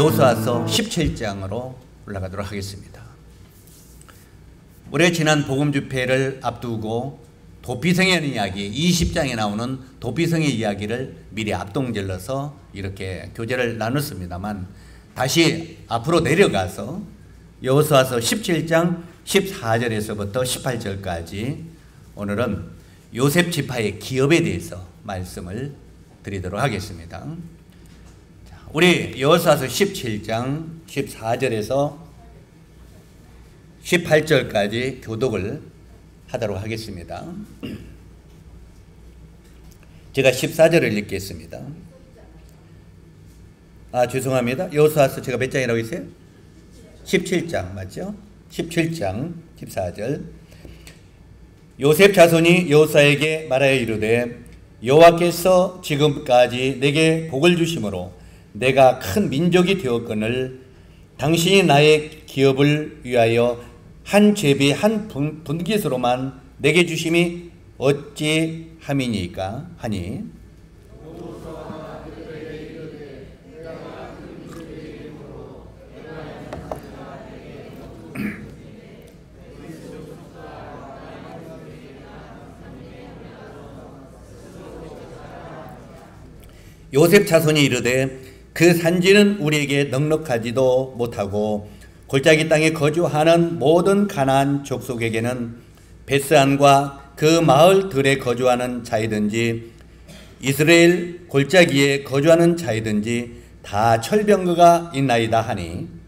여호수아서 17장으로 올라가도록 하겠습니다. 올해 지난 복음 집회를 앞두고 도피성의 이야기, 20장에 나오는 도피성의 이야기를 미리 앞동질러서 이렇게 교제를 나눴습니다만, 다시 앞으로 내려가서 여호수아서 17장 14절에서부터 18절까지 오늘은 요셉 지파의 기업에 대해서 말씀을 드리도록 하겠습니다. 우리 여호수아서 17장 14절에서 18절까지 교독을 하도록 하겠습니다. 제가 14절을 읽겠습니다. 죄송합니다. 여호수아서 제가 몇 장이라고 했어요? 17장 맞죠? 17장 14절. 요셉 자손이 여호수아에게 말하여 이르되 여호와께서 지금까지 내게 복을 주심으로 내가 큰 민족이 되었거늘 당신이 나의 기업을 위하여 한 제비 한 분깃으로만 내게 주심이 어찌 함이니까 하니, 요셉 자손이 이르되 그 산지는 우리에게 넉넉하지도 못하고 골짜기 땅에 거주하는 모든 가나안 족속에게는 베스안과 그 마을들에 거주하는 자이든지 이스라엘 골짜기에 거주하는 자이든지 다 철병거가 있나이다 하니,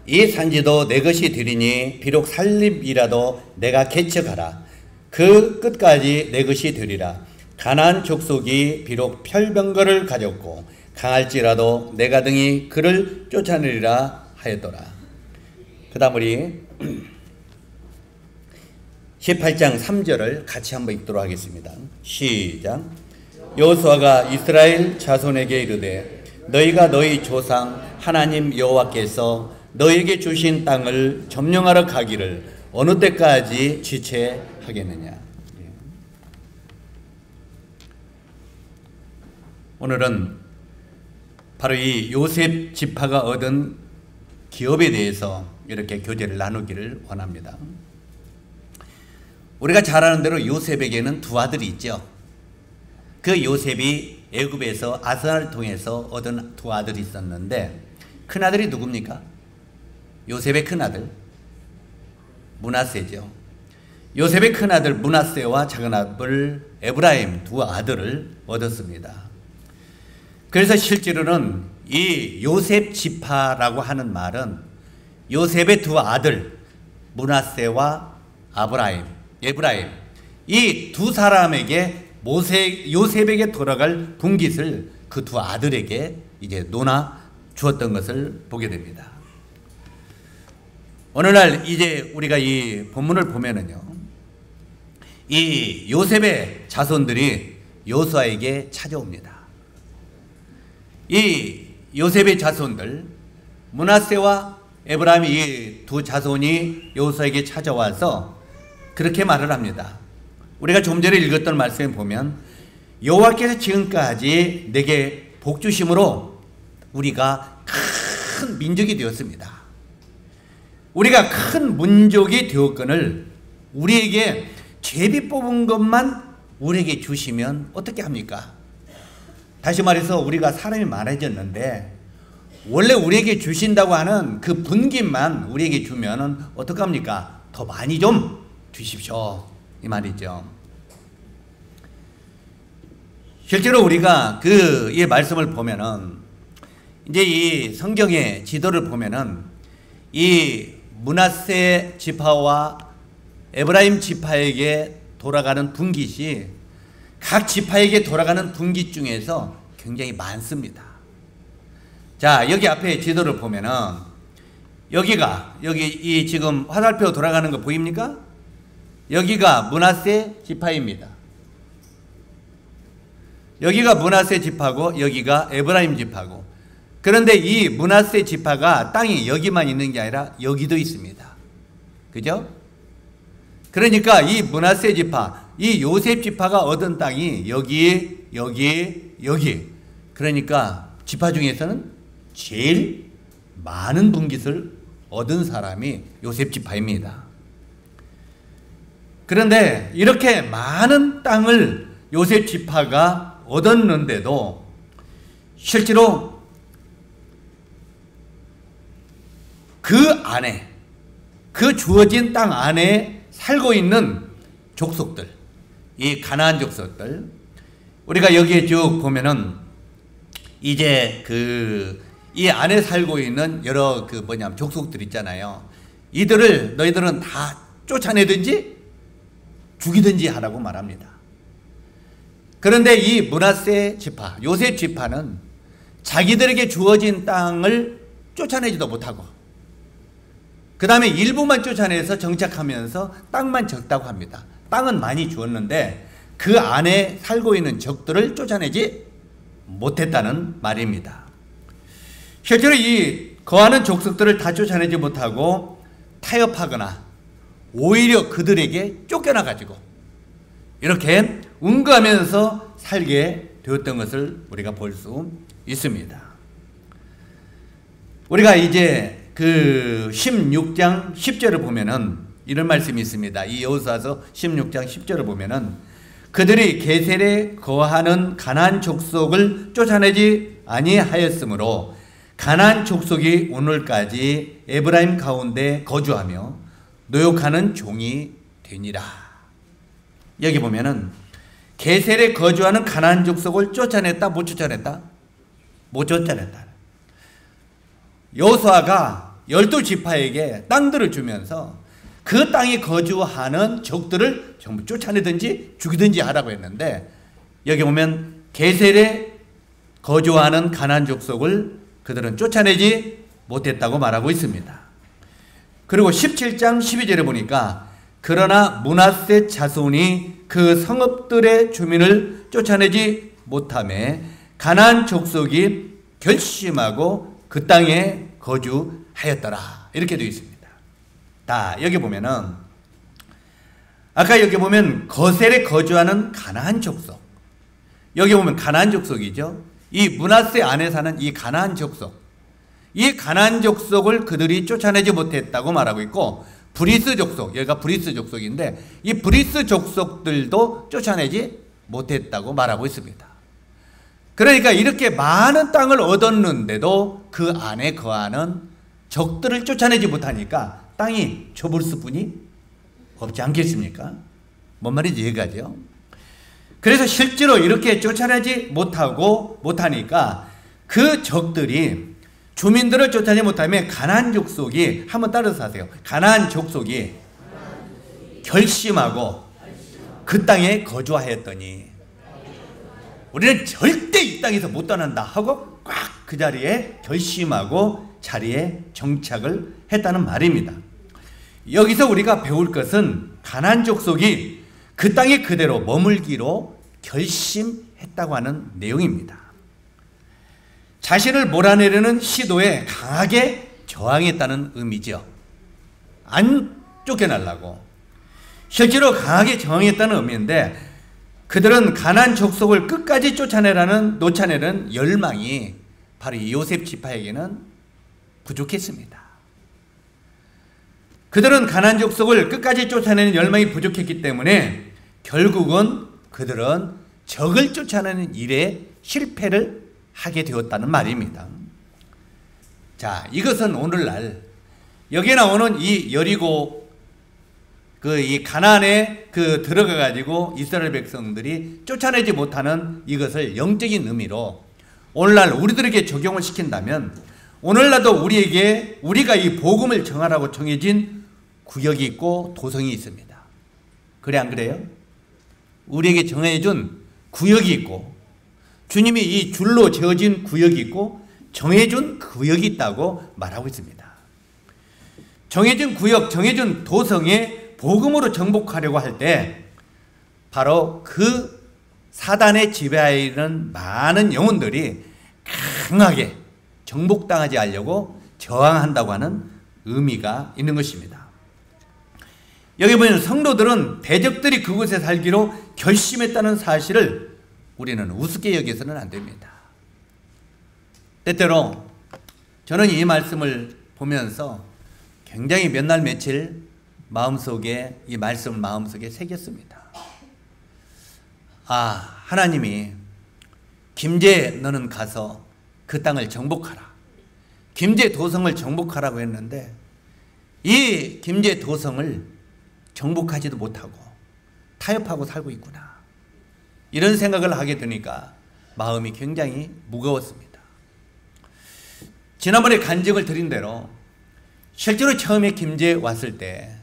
이 산지도 내 것이 되리니 비록 살림이라도 내가 개척하라. 그 끝까지 내 것이 되리라. 가나안 족속이 비록 철병거를 가졌고 강할지라도 내가 등이 그를 쫓아내리라 하였더라. 그 다음 우리 18장 3절을 같이 한번 읽도록 하겠습니다. 시작. 여호수아가 이스라엘 자손에게 이르되 너희가 너희 조상 하나님 여호와께서 너에게 주신 땅을 점령하러 가기를 어느 때까지 지체하겠느냐. 오늘은 바로 이 요셉 지파가 얻은 기업에 대해서 이렇게 교제를 나누기를 원합니다. 우리가 잘 아는 대로 요셉에게는 두 아들이 있죠. 그 요셉이 애굽에서 아스나를 통해서 얻은 두 아들이 있었는데, 큰 아들이 누굽니까? 요셉의 큰아들 므낫세죠. 요셉의 큰아들 므낫세와 작은아들 에브라임 두 아들을 얻었습니다. 그래서 실제로는 이 요셉 지파라고 하는 말은 요셉의 두 아들 므낫세와 에브라임 이 두 사람에게 요셉에게 돌아갈 분깃을 그 두 아들에게 이제 놓아 주었던 것을 보게 됩니다. 오늘날 이제 우리가 이 본문을 보면은요, 이 요셉의 자손들이 여호수아에게 찾아옵니다. 이 요셉의 자손들 므낫세와 에브라임 이 두 자손이 여호수아에게 찾아와서 그렇게 말을 합니다. 우리가 좀 전에 읽었던 말씀에 보면 여호와께서 지금까지 내게 복 주심으로 우리가 큰 민족이 되었습니다. 우리가 큰 민족이 되었거늘 우리에게 제비 뽑은 것만 우리에게 주시면 어떻게 합니까? 다시 말해서 우리가 사람이 많아졌는데 원래 우리에게 주신다고 하는 그 분깃만 우리에게 주면 어떡합니까? 더 많이 좀 주십시오, 이 말이죠. 실제로 우리가 이 말씀을 보면은 이제 이 성경의 지도를 보면은 이 므낫세 지파와 에브라임 지파에게 돌아가는 분깃이 각 지파에게 돌아가는 분깃 중에서 굉장히 많습니다. 자, 여기 앞에 지도를 보면은 여기 이 지금 화살표 돌아가는 거 보입니까? 여기가 므낫세 지파입니다. 여기가 므낫세 지파고 여기가 에브라임 지파고, 그런데 이 므낫세 지파가 땅이 여기만 있는 게 아니라 여기도 있습니다. 그죠? 그러니까 이 므낫세 지파, 이 요셉 지파가 얻은 땅이 여기, 여기. 그러니까 지파 중에서는 제일 많은 분깃을 얻은 사람이 요셉 지파입니다. 그런데 이렇게 많은 땅을 요셉 지파가 얻었는데도 실제로 그 안에, 그 주어진 땅 안에 살고 있는 족속들, 이 가나안 족속들, 우리가 여기에 쭉 보면은 이제 이 안에 살고 있는 여러 족속들 있잖아요. 이들을 너희들은 다 쫓아내든지 죽이든지 하라고 말합니다. 그런데 이 므낫세 지파, 요셉 지파는 자기들에게 주어진 땅을 쫓아내지도 못하고 그 다음에 일부만 쫓아내서 정착하면서 땅만 적다고 합니다. 땅은 많이 주었는데 그 안에 살고 있는 적들을 쫓아내지 못했다는 말입니다. 실제로 이 거하는 족속들을 다 쫓아내지 못하고 타협하거나 오히려 그들에게 쫓겨나가지고 이렇게 운거하면서 살게 되었던 것을 우리가 볼 수 있습니다. 우리가 이제 16장 10절을 보면은 이런 말씀이 있습니다. 이 여호수아서 16장 10절을 보면은 그들이 게셀에 거하는 가나안 족속을 쫓아내지 아니하였으므로 가나안 족속이 오늘까지 에브라임 가운데 거주하며 노역하는 종이 되니라. 여기 보면은 게셀에 거주하는 가나안 족속을 쫓아냈다, 못 쫓아냈다? 못 쫓아냈다. 여호수아가 12지파에게 땅들을 주면서 그 땅에 거주하는 적들을 전부 쫓아내든지 죽이든지 하라고 했는데 여기 보면 게셀에 거주하는 가나안 족속을 그들은 쫓아내지 못했다고 말하고 있습니다. 그리고 17장 12절에 보니까 그러나 므낫세 자손이 그 성읍들의 주민을 쫓아내지 못하며 가나안 족속이 결심하고 그 땅에 거주하였더라. 이렇게 되어 있습니다. 여기 보면은 아까 여기 보면 거셀에 거주하는 가나안 족속, 여기 보면 가나안 족속이죠. 이 므낫세 안에 사는 이 가나안 족속, 이 가나안 족속을 그들이 쫓아내지 못했다고 말하고 있고 브리스 족속, 여기가 브리스 족속인데 이 브리스 족속들도 쫓아내지 못했다고 말하고 있습니다. 그러니까 이렇게 많은 땅을 얻었는데도 그 안에 거하는 적들을 쫓아내지 못하니까 땅이 좁을 수뿐이 없지 않겠습니까? 뭔 말인지 이해가죠? 그래서 실제로 이렇게 쫓아내지 못하니까 그 적들이 주민들을 쫓아내지 못하면 가나안 족속이, 한번 따라서 하세요. 가나안 족속이 결심하고 그 땅에 거주하였더니 우리는 절대 이 땅에서 못 떠난다 하고 꽉 그 자리에 결심하고 자리에 정착을 했다는 말입니다. 여기서 우리가 배울 것은 가나안 족속이 그 땅에 그대로 머물기로 결심했다고 하는 내용입니다. 자신을 몰아내려는 시도에 강하게 저항했다는 의미죠. 안 쫓겨나려고 실제로 강하게 저항했다는 의미인데 그들은 가나안 족속을 끝까지 쫓아내는 열망이 바로 이 요셉 지파에게는 부족했습니다. 그들은 가나안 족속을 끝까지 쫓아내는 열망이 부족했기 때문에 결국은 그들은 적을 쫓아내는 일에 실패를 하게 되었다는 말입니다. 자, 이것은 오늘날 여기에 나오는 이 여리고 이 가나안에 들어가 가지고 이스라엘 백성들이 쫓아내지 못하는 이것을 영적인 의미로 오늘날 우리들에게 적용을 시킨다면 오늘날도 우리가 이 복음을 정하라고 정해진 구역이 있고 도성이 있습니다. 그래 안 그래요? 우리에게 정해준 구역이 있고 주님이 이 줄로 지어진 구역이 있고 정해준 구역이 있다고 말하고 있습니다. 정해진 구역, 정해진 도성에 복음으로 정복하려고 할 때 바로 그 사단의 지배하에 있는 많은 영혼들이 강하게 정복당하지 않으려고 저항한다고 하는 의미가 있는 것입니다. 여기 보면 성도들은 대적들이 그곳에 살기로 결심했다는 사실을 우리는 우습게 여겨서는 안 됩니다. 때때로 저는 이 말씀을 보면서 굉장히 몇 날 며칠 마음속에 이 말씀을 마음속에 새겼습니다. 아, 하나님이 김제 너는 가서 그 땅을 정복하라. 김제 도성을 정복하라고 했는데 이 김제 도성을 정복하지도 못하고 타협하고 살고 있구나. 이런 생각을 하게 되니까 마음이 굉장히 무거웠습니다. 지난번에 간증을 드린 대로 실제로 처음에 김제에 왔을 때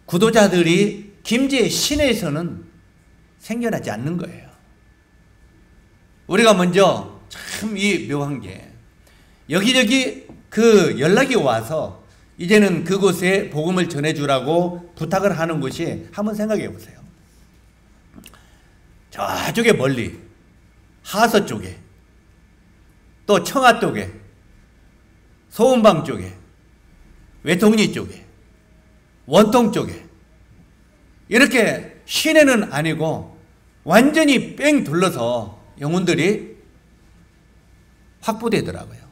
구도자들이 김제 시내에서는 생겨나지 않는 거예요. 우리가 먼저 참 이 묘한 게 여기저기 그 연락이 와서 이제는 그곳에 복음을 전해주라고 부탁을 하는 곳이 한번 생각해 보세요. 저쪽에 멀리 하서 쪽에 또 청하 쪽에 소음방 쪽에 외통리 쪽에 원통 쪽에 이렇게 시내는 아니고 완전히 뺑 둘러서 영혼들이 확보되더라고요.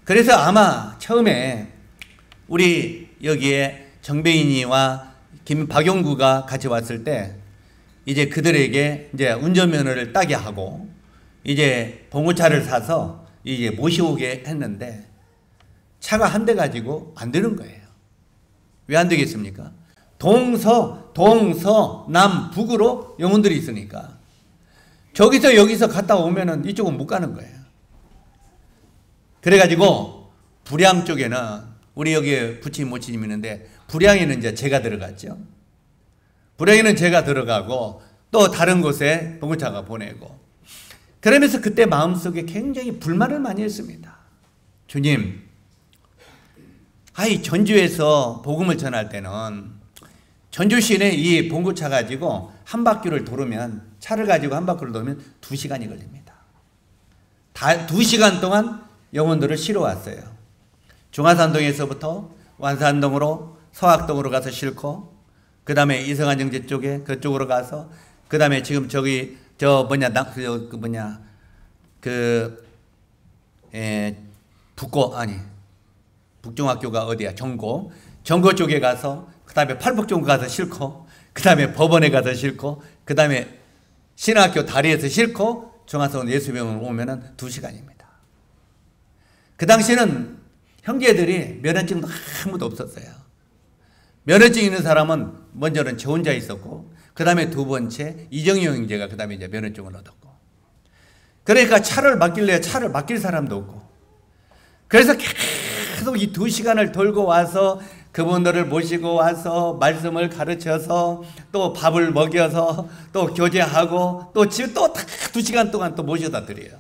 그래서 아마 처음에 우리 여기에 정배인이와 박용구가 같이 왔을 때 이제 그들에게 이제 운전면허를 따게 하고 이제 봉고차를 사서 이제 모시오게 했는데 차가 한 대 가지고 안 되는 거예요. 왜 안 되겠습니까? 동서, 남, 북으로 영혼들이 있으니까 저기서 여기서 갔다 오면은 이쪽은 못 가는 거예요. 그래가지고 불양 쪽에는 우리 여기 부처님 모치님 있는데 불양에는 이제 제가 들어갔죠. 불양에는 제가 들어가고 또 다른 곳에 봉고차가 보내고 그러면서 그때 마음속에 굉장히 불만을 많이 했습니다. 주님, 아이 전주에서 복음을 전할 때는 전주 시내 이 봉고차 가지고 한 바퀴를 돌으면 차를 가지고 한 바퀴를 돌면 2시간이 걸립니다. 2시간 동안 영혼들을 실어 왔어요. 중화산동에서부터 완산동으로 서학동으로 가서 싣고 그 다음에 이성안정제 쪽에 그쪽으로 가서 그 다음에 지금 저기 북중학교가 어디야? 정고 쪽에 가서 그 다음에 팔북종 가서 싣고 그 다음에 법원에 가서 싣고 그 다음에 신학교 다리에서 싣고 중화선 예수병원 오면은 2시간입니다. 그 당시에는 형제들이 면허증도 아무도 없었어요. 면허증 있는 사람은 먼저는 저 혼자 있었고 그 다음에 두 번째 이정희 형제가 그 다음에 이제 면허증을 얻었고 그러니까 차를 맡길래야 차를 맡길 사람도 없고 그래서 계속 이 2시간을 돌고 와서 그분들을 모시고 와서 말씀을 가르쳐서 또 밥을 먹여서 또 교제하고 또 집에 또 2시간 동안 또 모셔다 드려요.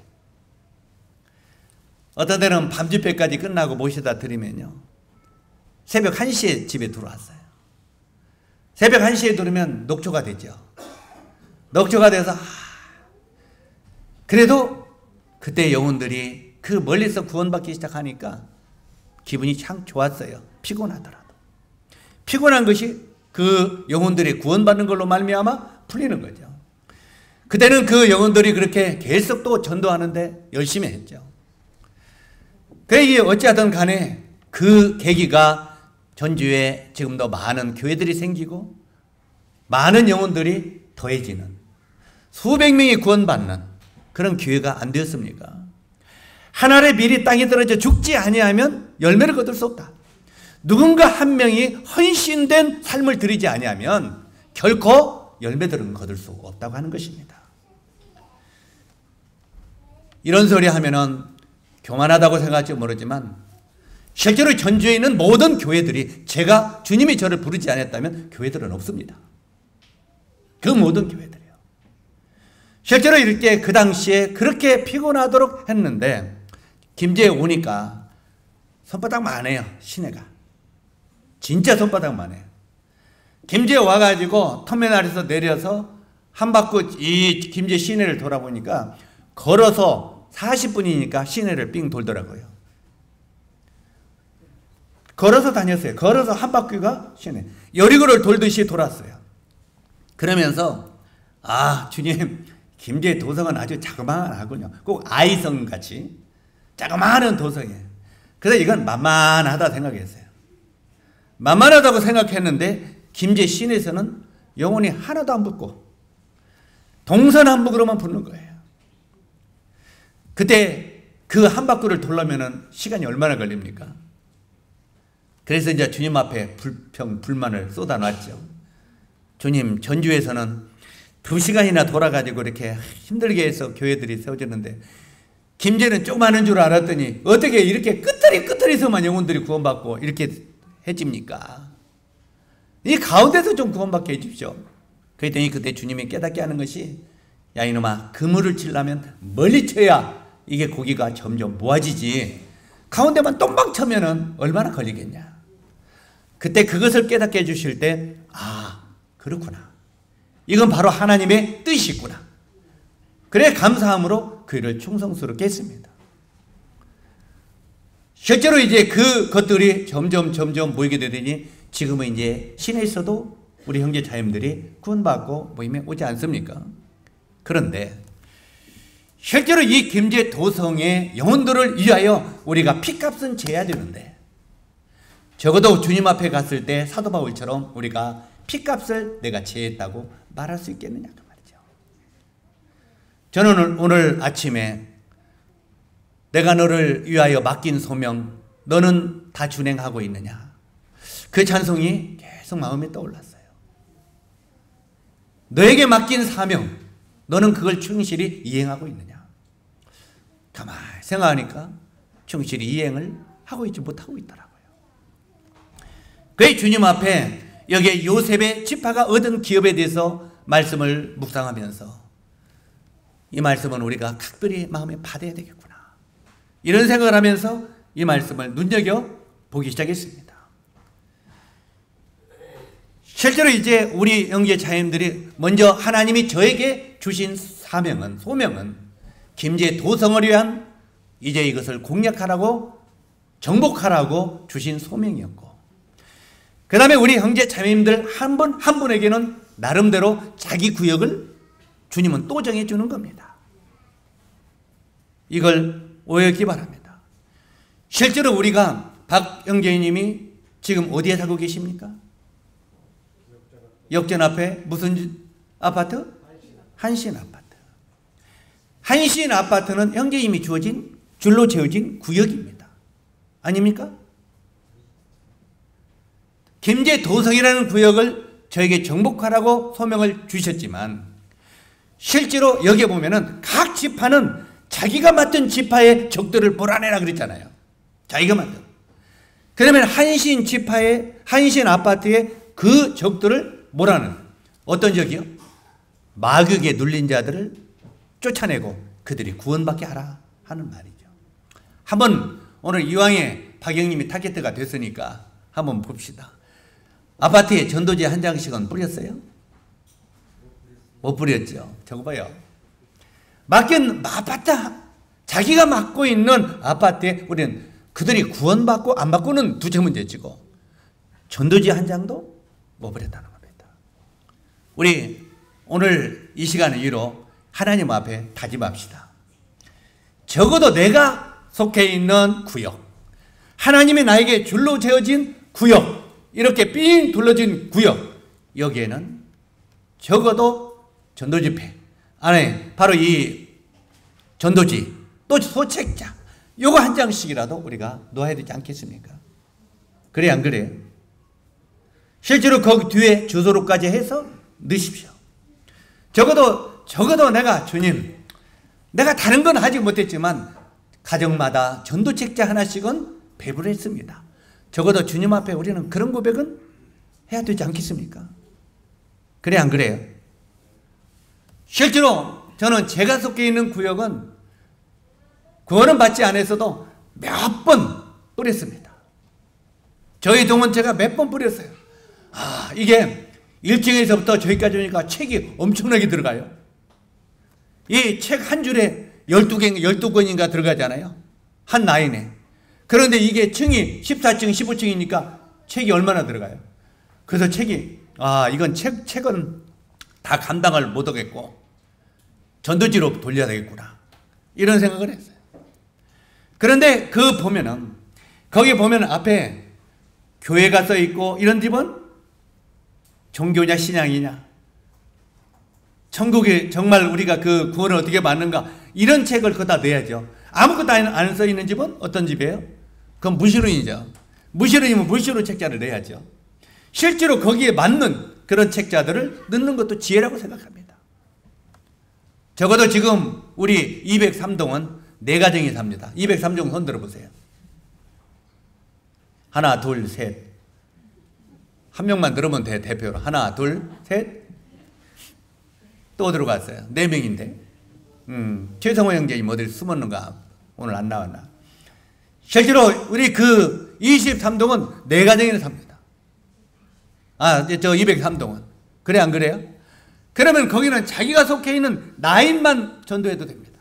어떤 때는 밤집회까지 끝나고 모셔다 드리면요 새벽 1시에 집에 들어왔어요. 새벽 1시에 들으면 녹초가 되죠. 녹초가 돼서 그래도 그때 영혼들이 그 멀리서 구원받기 시작하니까 기분이 참 좋았어요. 피곤하더라도. 피곤한 것이 그 영혼들이 구원받는 걸로 말미암아 풀리는 거죠. 그때는 그 영혼들이 그렇게 계속 또 전도하는데 열심히 했죠. 그게 어찌하든 간에 그 계기가 전주에 지금도 많은 교회들이 생기고 많은 영혼들이 더해지는 수백 명이 구원받는 그런 교회가 안 되었습니까? 하늘의 밀이 땅에 떨어져 죽지 아니하면 열매를 거둘 수 없다. 누군가 한 명이 헌신된 삶을 드리지 아니하면 결코 열매들은 거둘 수 없다고 하는 것입니다. 이런 소리 하면은 교만하다고 생각할지 모르지만 실제로 전주에 있는 모든 교회들이 제가 주님이 저를 부르지 않았다면 교회들은 없습니다. 그 모든 교회들이요. 실제로 이렇게 그 당시에 그렇게 피곤하도록 했는데 김제에 오니까 손바닥만 해요. 시내가. 진짜 손바닥만 해요. 김제에 와가지고 터미널에서 내려서 한 바퀴 이 김제 시내를 돌아보니까 걸어서 40분이니까 시내를 삥 돌더라고요. 걸어서 다녔어요. 걸어서 한 바퀴가 시내. 여리고를 돌듯이 돌았어요. 그러면서 주님, 김제 도성은 아주 자그마하군요. 꼭 아이성같이 자그마한 도성이에요. 그래서 이건 만만하다 생각했어요. 만만하다고 생각했는데 김제 시내에서는 영혼이 하나도 안 붙고 동서남북으로만 붙는 거예요. 그때 그 한 바퀴를 돌려면 시간이 얼마나 걸립니까? 그래서 이제 주님 앞에 불만을 쏟아놨죠. 주님, 전주에서는 2시간이나 돌아가지고 이렇게 힘들게 해서 교회들이 세워졌는데 김제는 조그마한 줄 알았더니 어떻게 이렇게 끝들이서만 영혼들이 구원받고 이렇게 해집니까? 이 가운데서 좀 구원받게 해주십시오. 그랬더니 그때 주님이 깨닫게 하는 것이, 야 이놈아, 그물을 치려면 멀리 쳐야 이게 고기가 점점 모아지지, 가운데만 똥방 쳐면은 얼마나 걸리겠냐. 그때 그것을 깨닫게 해주실 때 그렇구나, 이건 바로 하나님의 뜻이구나. 그래 감사함으로 그 일을 충성스럽게 했습니다. 실제로 이제 그것들이 점점 모이게 되더니 지금은 이제 시내에서도 우리 형제 자매들이 구원받고 모임에 오지 않습니까? 그런데 실제로 이 김제 도성의 영혼들을 위하여 우리가 피값은 재야 되는데, 적어도 주님 앞에 갔을 때 사도 바울처럼 우리가 피값을 내가 재했다고 말할 수 있겠느냐 그 말이죠. 저는 오늘 아침에 내가 너를 위하여 맡긴 소명 너는 다 준행하고 있느냐, 그 찬송이 계속 마음에 떠올랐어요. 너에게 맡긴 사명 너는 그걸 충실히 이행하고 있느냐. 가만히 생각하니까 충실히 이행을 하고 있지 못하고 있더라고요. 그의 주님 앞에 여기에 요셉의 지파가 얻은 기업에 대해서 말씀을 묵상하면서 이 말씀은 우리가 각별히 마음에 받아야 되겠구나, 이런 생각을 하면서 이 말씀을 눈여겨보기 시작했습니다. 실제로 이제 우리 형제 자매들이 먼저 하나님이 저에게 주신 소명은 김제 도성을 위한 이제 이것을 공략하라고, 정복하라고 주신 소명이었고, 그 다음에 우리 형제 자매님들 한 분 한 분에게는 나름대로 자기 구역을 주님은 또 정해주는 겁니다. 이걸 오해하기 바랍니다. 실제로 우리가 박 형제님이 지금 어디에 살고 계십니까? 역전 앞에 무슨 아파트? 한신 아파트. 한신 아파트는 형제님이 줄로 채워진 구역입니다. 아닙니까? 김제 도성이라는 구역을 저에게 정복하라고 소명을 주셨지만, 실제로 여기에 보면은 각 지파는 자기가 맡은 지파의 적들을 몰아내라 그랬잖아요. 자기가 맡은. 그러면 한신 지파의, 한신 아파트의 그 적들을 몰아내는, 어떤 적이요? 마귀에 눌린 자들을 쫓아내고 그들이 구원받게 하라 하는 말이죠. 한번 오늘 이왕에 박영님이 타겟가 됐으니까 한번 봅시다. 아파트에 전도지 한 장씩은 뿌렸어요? 못 뿌렸죠. 저거 봐요. 맡긴 아파트, 자기가 맡고 있는 아파트에 우리는 그들이 구원받고 안 받고는 두째 문제치고 전도지 한 장도 못 뿌렸다는 겁니다. 우리 오늘 이 시간을 이유로 하나님 앞에 다짐합시다. 적어도 내가 속해 있는 구역, 하나님이 나에게 줄로 재어진 구역, 이렇게 삥 둘러진 구역, 여기에는 적어도 전도집회 안에 바로 이 전도지 또 소책자 요거 한 장씩이라도 우리가 놓아야 되지 않겠습니까? 그래 안 그래요? 실제로 거기 뒤에 주소로까지 해서 넣으십시오. 적어도 내가 주님, 내가 다른 건 하지 못했지만 가정마다 전도책자 하나씩은 배부했습니다. 적어도 주님 앞에 우리는 그런 고백은 해야 되지 않겠습니까? 그래 안 그래요? 실제로 저는 제가 속해 있는 구역은 구원은 받지 않았어도 몇 번 뿌렸습니다. 저희 동은 제가 몇 번 뿌렸어요. 이게 1층에서부터 저기까지 오니까 책이 엄청나게 들어가요. 이 책 한 줄에 12권인가 들어가잖아요. 한 라인에. 그런데 이게 층이 14층, 15층이니까 책이 얼마나 들어가요? 그래서 책이, 이건 책은 다 감당을 못하겠고 전도지로 돌려야 되겠구나. 이런 생각을 했어요. 그런데 거기 보면 앞에 교회가 써 있고, 이런 집은 종교냐 신앙이냐, 천국에 정말 우리가 그 구원을 어떻게 받는가, 이런 책을 거기다 넣어야죠. 아무것도 안 써 있는 집은 어떤 집이에요? 그건 무신론이죠. 무신론이면 무신론 책자를 넣어야죠. 실제로 거기에 맞는 그런 책자들을 넣는 것도 지혜라고 생각합니다. 적어도 지금 우리 203동은 4가정이 삽니다. 203동 손 들어보세요. 하나, 둘, 셋. 한 명만 들으면 돼, 대표로. 하나, 둘, 셋. 또 들어갔어요. 4명인데. 최성호 형제님 어디 숨었는가? 오늘 안 나왔나? 실제로 우리 그 23동은 4가정이나 삽니다. 저 203동은. 그래, 안 그래요? 그러면 거기는 자기가 속해 있는 라인만 전도해도 됩니다.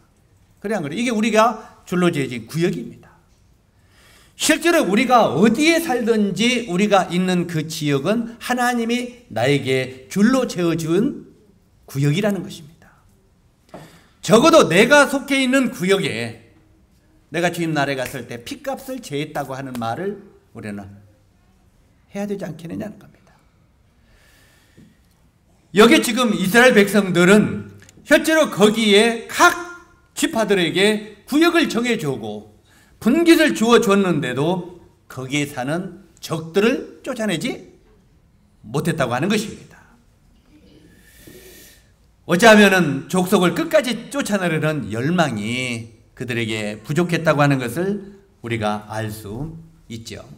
그래, 안 그래? 이게 우리가 줄로 지어진 구역입니다. 실제로 우리가 어디에 살든지 우리가 있는 그 지역은 하나님이 나에게 줄로 지어준 구역이라는 것입니다. 적어도 내가 속해 있는 구역에 내가 주님 나라에 갔을 때 핏값을 제했다고 하는 말을 우리는 해야 되지 않겠느냐는 겁니다. 여기 지금 이스라엘 백성들은 실제로 거기에 각 지파들에게 구역을 정해주고 분깃을 주어줬는데도 거기에 사는 적들을 쫓아내지 못했다고 하는 것입니다. 어찌하면은 족속을 끝까지 쫓아내려는 열망이 그들에게 부족했다고 하는 것을 우리가 알 수 있죠.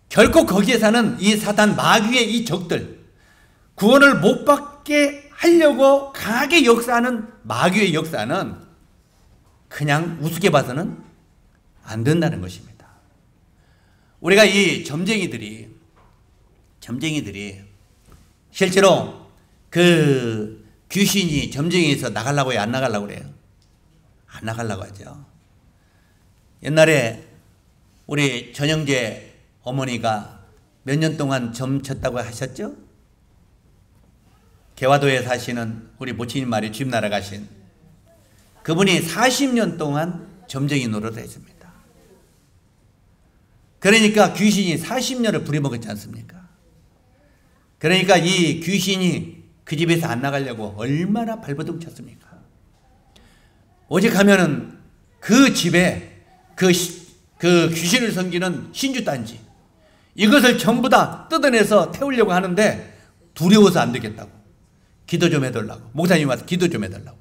결코 거기에 사는 이 사단 마귀의 이 적들, 구원을 못 받게 하려고 강하게 역사하는 마귀의 역사는 그냥 우습게 봐서는 안 된다는 것입니다. 우리가 이 점쟁이들이 실제로 그 귀신이 점쟁이에서 나가려고 해요? 안 나가려고 그래요? 안 나가려고 하죠. 옛날에 우리 전영재 어머니가 몇 년 동안 점 쳤다고 하셨죠? 개화도에 사시는 우리 모친님 말이 주님 나라 가신 그분이 40년 동안 점쟁이 노릇을 했습니다. 그러니까 귀신이 40년을 부려먹었지 않습니까? 그러니까 이 귀신이 그 집에서 안 나가려고 얼마나 발버둥 쳤습니까? 오직 하면은 그 집에 그 귀신을 섬기는 신주단지 이것을 전부 다 뜯어내서 태우려고 하는데 두려워서 안 되겠다고 기도 좀 해달라고 목사님 와서 기도 좀 해달라고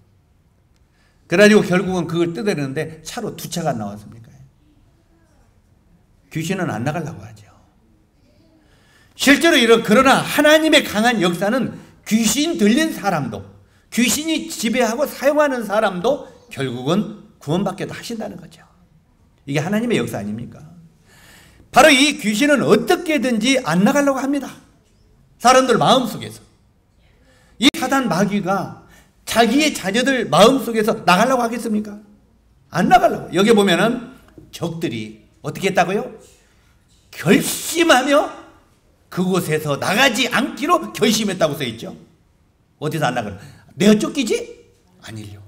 그래가지고 결국은 그걸 뜯어내는데 차로 2차가 나왔습니까? 귀신은 안 나가려고 하죠. 실제로 그러나 하나님의 강한 역사는 귀신 들린 사람도 귀신이 지배하고 사용하는 사람도 결국은 구원받게 하신다는 거죠. 이게 하나님의 역사 아닙니까? 바로 이 귀신은 어떻게든지 안 나가려고 합니다. 사람들 마음속에서. 이 사단 마귀가 자기의 자녀들 마음속에서 나가려고 하겠습니까? 안 나가려고. 여기 보면은 적들이 어떻게 했다고요? 결심하며 그곳에서 나가지 않기로 결심했다고 써있죠. 어디서 안 나가려? 내가 쫓기지? 아니려고.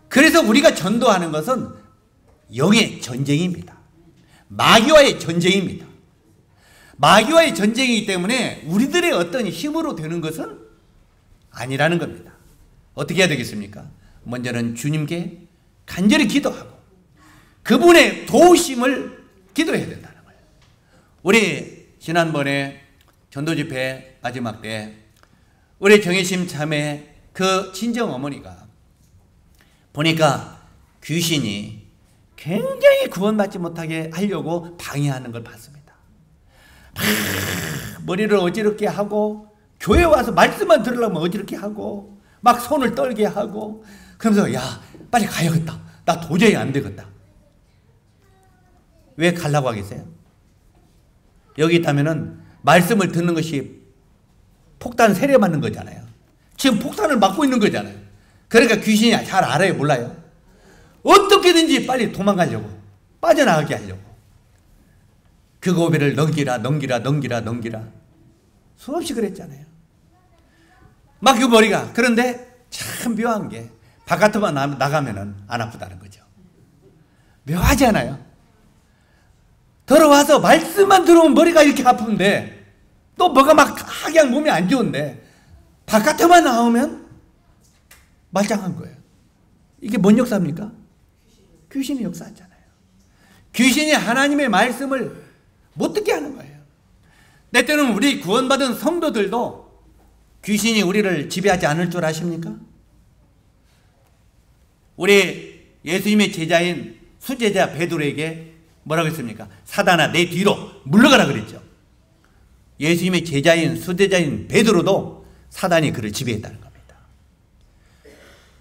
그래서 우리가 전도하는 것은 영의 전쟁입니다. 마귀와의 전쟁입니다. 마귀와의 전쟁이기 때문에 우리들의 어떤 힘으로 되는 것은 아니라는 겁니다. 어떻게 해야 되겠습니까? 먼저는 주님께 간절히 기도하고 그분의 도우심을 기도해야 된다는 거예요. 우리 지난번에 전도집회 마지막 때 우리 정혜심 참회 그 친정 어머니가 보니까 귀신이 굉장히 구원받지 못하게 하려고 방해하는 걸 봤습니다. 머리를 어지럽게 하고 교회 와서 말씀만 들으려면 어지럽게 하고 막 손을 떨게 하고 그러면서 야 빨리 가야겠다. 나 도저히 안 되겠다. 왜 가려고 하겠어요? 여기 있다면은 말씀을 듣는 것이 폭탄 세례 맞는 거잖아요. 지금 폭탄을 맞고 있는 거잖아요. 그러니까 귀신이 잘 알아요? 몰라요? 어떻게든지 빨리 도망가려고, 빠져나가게 하려고 그 고비를 넘기라 수없이 그랬잖아요. 막 그 머리가. 그런데 참 묘한 게 바깥으로만 나가면은 안 아프다는 거죠. 묘하지 않아요? 들어와서 말씀만 들어오면 머리가 이렇게 아픈데, 또 뭐가 막 그냥 몸이 안 좋은데 바깥에만 나오면 말짱한 거예요. 이게 뭔 역사입니까? 귀신의 역사잖아요. 귀신이 하나님의 말씀을 못 듣게 하는 거예요. 때때는 우리 구원받은 성도들도 귀신이 우리를 지배하지 않을 줄 아십니까? 우리 예수님의 제자인 수제자 베드로에게 뭐라고 했습니까? 사단아 내 뒤로 물러가라 그랬죠. 예수님의 제자인 수제자인 베드로도 사단이 그를 지배했다는 겁니다.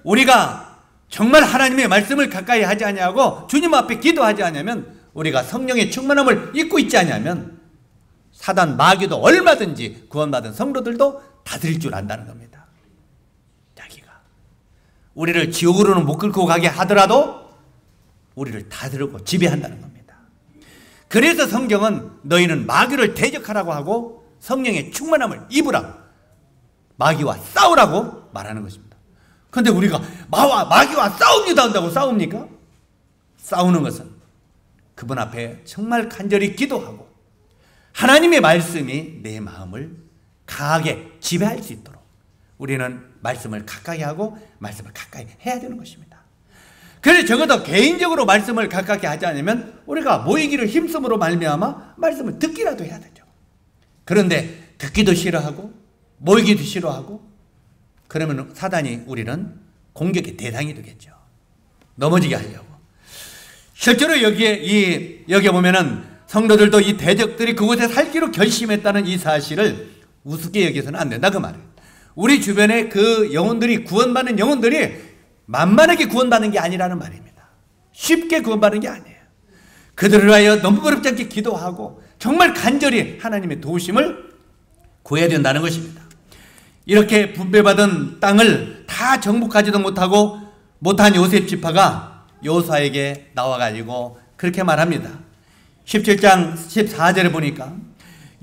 우리가 정말 하나님의 말씀을 가까이 하지 아니하고 주님 앞에 기도하지 않으면, 우리가 성령의 충만함을 잊고 있지 않으면 사단 마귀도 얼마든지 구원받은 성도들도 다스릴 줄 안다는 겁니다. 자기가 우리를 지옥으로는 못 끌고 가게 하더라도 우리를 다스리고 지배한다는 겁니다. 그래서 성경은 너희는 마귀를 대적하라고 하고 성령의 충만함을 입으라고, 마귀와 싸우라고 말하는 것입니다. 그런데 우리가 마귀와 싸웁니다 한다고 싸웁니까? 싸우는 것은 그분 앞에 정말 간절히 기도하고 하나님의 말씀이 내 마음을 강하게 지배할 수 있도록 우리는 말씀을 가까이 하고 말씀을 가까이 해야 되는 것입니다. 그래서 적어도 개인적으로 말씀을 가깝게 하지 않으면 우리가 모이기를 힘쓰므로 말미암아 말씀을 듣기라도 해야 되죠. 그런데 듣기도 싫어하고 모이기도 싫어하고 그러면 사단이 우리는 공격의 대상이 되겠죠. 넘어지게 하려고. 실제로 여기에 보면은 성도들도 이 대적들이 그곳에 살기로 결심했다는 이 사실을 우습게 여기서는 안 된다 그 말이에요. 우리 주변에 그 영혼들이, 구원받는 영혼들이 만만하게 구원받는 게 아니라는 말입니다. 쉽게 구원받는 게 아니에요. 그들을 위하여 너무 어렵지 않게 기도하고 정말 간절히 하나님의 도우심을 구해야 된다는 것입니다. 이렇게 분배받은 땅을 다 정복하지도 못한 요셉 지파가 여호수아에게 나와가지고 그렇게 말합니다. 17장 14절에 보니까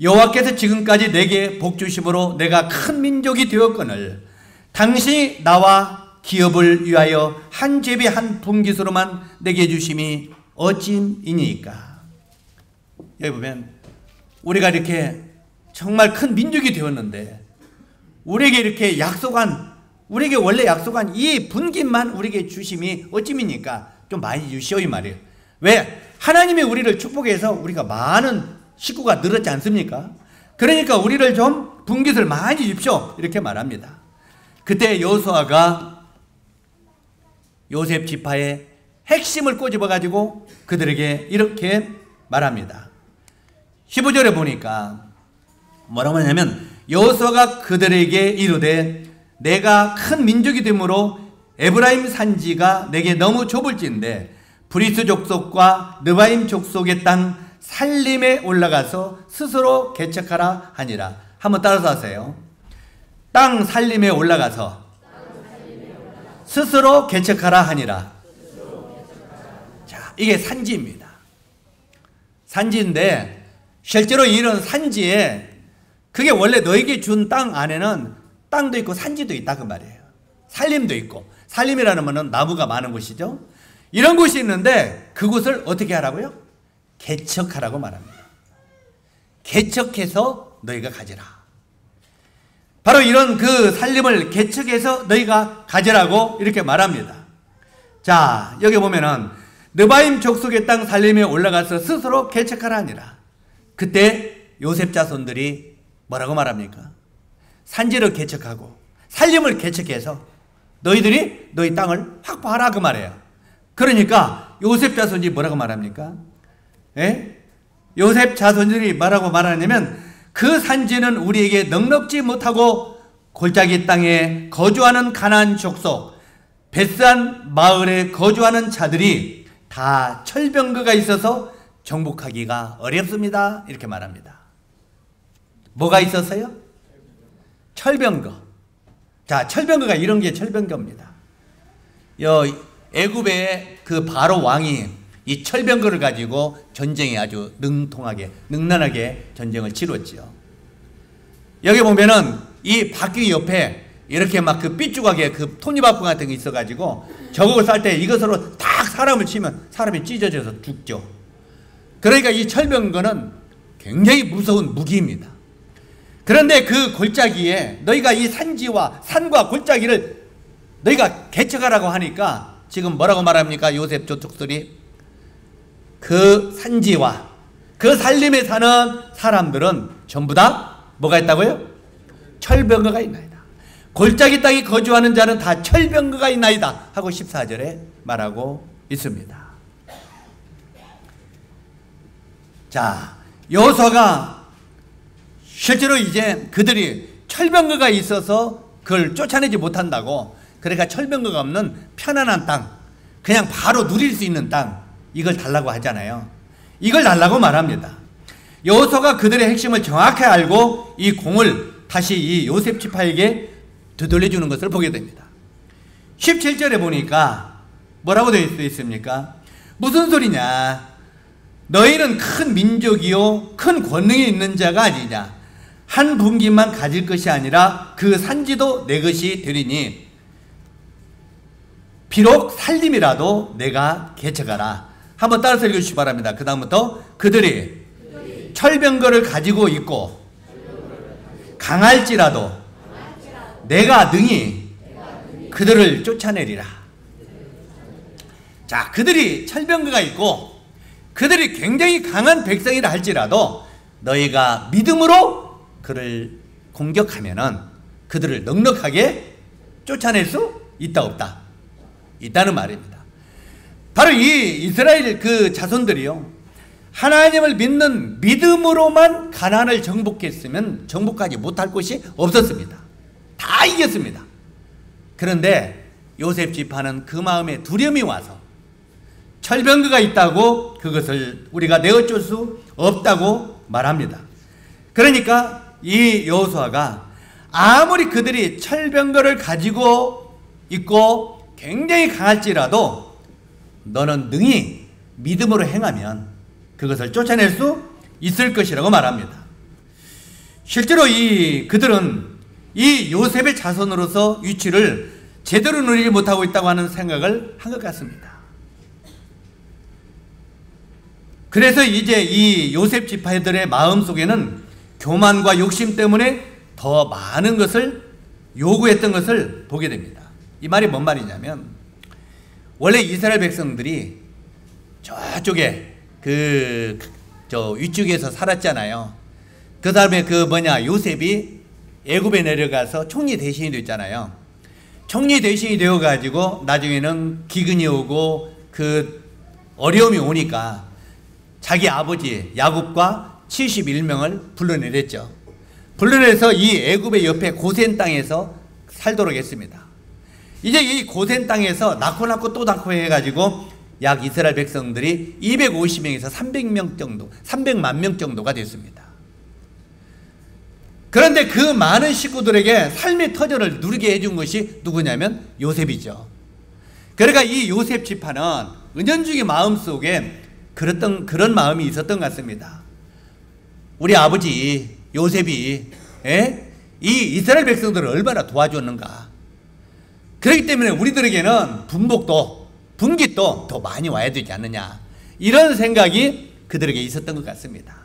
여호와께서 지금까지 내게 복 주심으로 내가 큰 민족이 되었거늘 당신이 나와 기업을 위하여 한 제비 한 분깃으로만 내게 주심이 어찌이니까. 여기 보면 우리가 이렇게 정말 큰 민족이 되었는데 우리에게 원래 약속한 이 분깃만 우리에게 주심이 어찌입니까? 좀 많이 주시오 이 말이에요. 왜? 하나님이 우리를 축복해서 우리가 많은 식구가 늘었지 않습니까? 그러니까 우리를 좀 분깃을 많이 주십시오 이렇게 말합니다. 그때 여호수아가 요셉 지파의 핵심을 꼬집어 가지고 그들에게 이렇게 말합니다. 15절에 보니까 뭐라고 하냐면 여호수아가 그들에게 이르되 내가 큰 민족이 되므로 에브라임 산지가 내게 너무 좁을진데 브리스 족속과 느바임 족속의 땅 살림에 올라가서 스스로 개척하라 하니라. 한번 따라서 하세요. 땅 살림에 올라가서 스스로 개척하라 하니라. 자, 이게 산지입니다. 산지인데 실제로 이런 산지에 그게 원래 너에게 준 땅 안에는 땅도 있고 산지도 있다 그 말이에요. 살림도 있고, 살림이라는 것은 나무가 많은 곳이죠. 이런 곳이 있는데 그곳을 어떻게 하라고요? 개척하라고 말합니다. 개척해서 너희가 가지라. 바로 이런 그 살림을 개척해서 너희가 가지라고 이렇게 말합니다. 자, 여기 보면은 느바임 족속의 땅 살림에 올라가서 스스로 개척하라 하니라. 그때 요셉 자손들이 뭐라고 말합니까? 산지를 개척하고 살림을 개척해서 너희들이 너희 땅을 확보하라 그 말이에요. 그러니까 요셉 자손이 뭐라고 말합니까? 요셉 자손들이 뭐라고 말하냐면 그 산지는 우리에게 넉넉지 못하고 골짜기 땅에 거주하는 가나안 족속 벳산 마을에 거주하는 자들이 다 철병거가 있어서 정복하기가 어렵습니다. 이렇게 말합니다. 뭐가 있었어요? 철병거. 자, 철병거가 이런 게 철병거입니다. 애굽의 그 바로 왕이 이 철병거를 가지고 전쟁에 아주 능란하게 전쟁을 치렀지요. 여기 보면은 이 바퀴 옆에 이렇게 막 그 삐죽하게 그 톱니바퀴 같은 게 있어가지고 저걸 쌀 때 이것으로 딱 사람을 치면 사람이 찢어져서 죽죠. 그러니까 이 철병거는 굉장히 무서운 무기입니다. 그런데 그 골짜기에 너희가 이 산과 골짜기를 너희가 개척하라고 하니까 지금 뭐라고 말합니까? 요셉 조폭들이 그 산지와 그 산림에 사는 사람들은 전부 다 뭐가 있다고요? 철병거가 있나이다. 골짜기 땅에 거주하는 자는 다 철병거가 있나이다 하고 14절에 말하고 있습니다. 자, 여호수아가 실제로 이제 그들이 철병거가 있어서 그걸 쫓아내지 못한다고, 그러니까 철병거가 없는 편안한 땅, 그냥 바로 누릴 수 있는 땅, 이걸 달라고 하잖아요. 이걸 달라고 말합니다. 여호수아가 그들의 핵심을 정확히 알고 이 공을 다시 이 요셉 지파에게 되돌려주는 것을 보게 됩니다. 17절에 보니까 뭐라고 되어 있습니까? 무슨 소리냐? 너희는 큰 민족이요 큰 권능이 있는 자가 아니냐? 한 분기만 가질 것이 아니라 그 산지도 내 것이 되리니 비록 살림이라도 내가 개척하라. 한번 따라서 읽으시기 바랍니다. 그 다음부터 그들이 철병거를 가지고 있고 강할지라도 내가 능히 그들을 쫓아내리라. 자, 그들이 철병거가 있고 그들이 굉장히 강한 백성이라 할지라도 너희가 믿음으로 그를 공격하면은 그들을 넉넉하게 쫓아낼 수 있다 없다? 있다는 말입니다. 바로 이 이스라엘 그 자손들이요, 하나님을 믿는 믿음으로만 가나안을 정복했으면 정복하지 못할 곳이 없었습니다. 다 이겼습니다. 그런데 요셉 지파는 그 마음에 두려움이 와서 철병거가 있다고 그것을 우리가 내어줄 수 없다고 말합니다. 그러니까 이 여호수아가 아무리 그들이 철병거를 가지고 있고 굉장히 강할지라도 너는 능히 믿음으로 행하면 그것을 쫓아낼 수 있을 것이라고 말합니다. 실제로 그들은 이 요셉의 자손으로서 위치를 제대로 누리지 못하고 있다고 하는 생각을 한 것 같습니다. 그래서 이제 이 요셉 지파들의 마음속에는 교만과 욕심 때문에 더 많은 것을 요구했던 것을 보게 됩니다. 이 말이 뭔 말이냐면, 원래 이스라엘 백성들이 저쪽에 위쪽에서 살았잖아요. 그 다음에 요셉이 애굽에 내려가서 총리 대신이 됐잖아요. 총리 대신이 되어가지고 나중에는 기근이 오고 그 어려움이 오니까 자기 아버지 야곱과 71명을 불러내렸죠. 불러내서 이 애굽의 옆에 고센 땅에서 살도록 했습니다. 이제 이 고센 땅에서 낳고 또 낳고 해가지고 약 이스라엘 백성들이 250명에서 300명 정도, 300만 명 정도가 됐습니다. 그런데 그 많은 식구들에게 삶의 터전을 누리게 해준 것이 누구냐면 요셉이죠. 그러니까 이 요셉 지파는 은연중에 마음속에 그런 마음이 있었던 것 같습니다. 우리 아버지 요셉이 이 이스라엘 백성들을 얼마나 도와줬는가. 그렇기 때문에 우리들에게는 분깃도 더 많이 와야 되지 않느냐, 이런 생각이 그들에게 있었던 것 같습니다.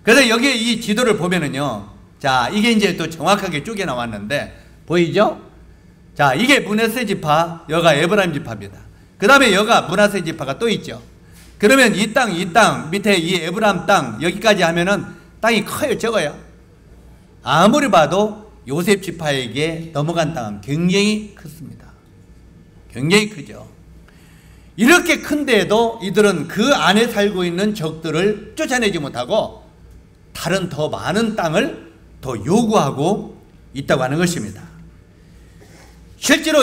그래서 여기에 이 지도를 보면은요, 자, 이게 이제 또 정확하게 쪼개 나왔는데 보이죠? 자, 이게 므낫세 지파, 여가 에브라임 지파입니다. 그 다음에 여가 므낫세 지파가 또 있죠. 그러면 이 땅 밑에 이 에브라임 땅 여기까지 하면은 땅이 커요, 적어요? 아무리 봐도 요셉 지파에게 넘어간 땅은 굉장히 크습니다. 굉장히 크죠. 이렇게 큰데도 이들은 그 안에 살고 있는 적들을 쫓아내지 못하고 다른 더 많은 땅을 더 요구하고 있다고 하는 것입니다. 실제로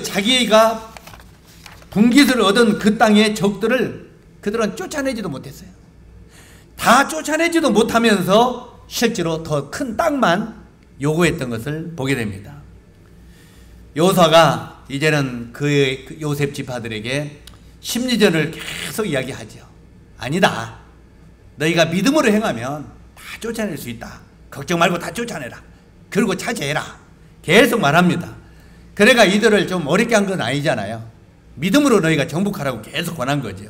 자기가 분깃을 얻은 그 땅의 적들을 그들은 쫓아내지도 못했어요. 다 쫓아내지도 못하면서 실제로 더 큰 땅만 요구했던 것을 보게 됩니다. 여호수아가 이제는 그 요셉 지파들에게 심리전을 계속 이야기하죠. 아니다. 너희가 믿음으로 행하면 다 쫓아낼 수 있다. 걱정 말고 다 쫓아내라. 그리고 차지해라. 계속 말합니다. 그래가 이들을 좀 어렵게 한 건 아니잖아요. 믿음으로 너희가 정복하라고 계속 권한 거죠.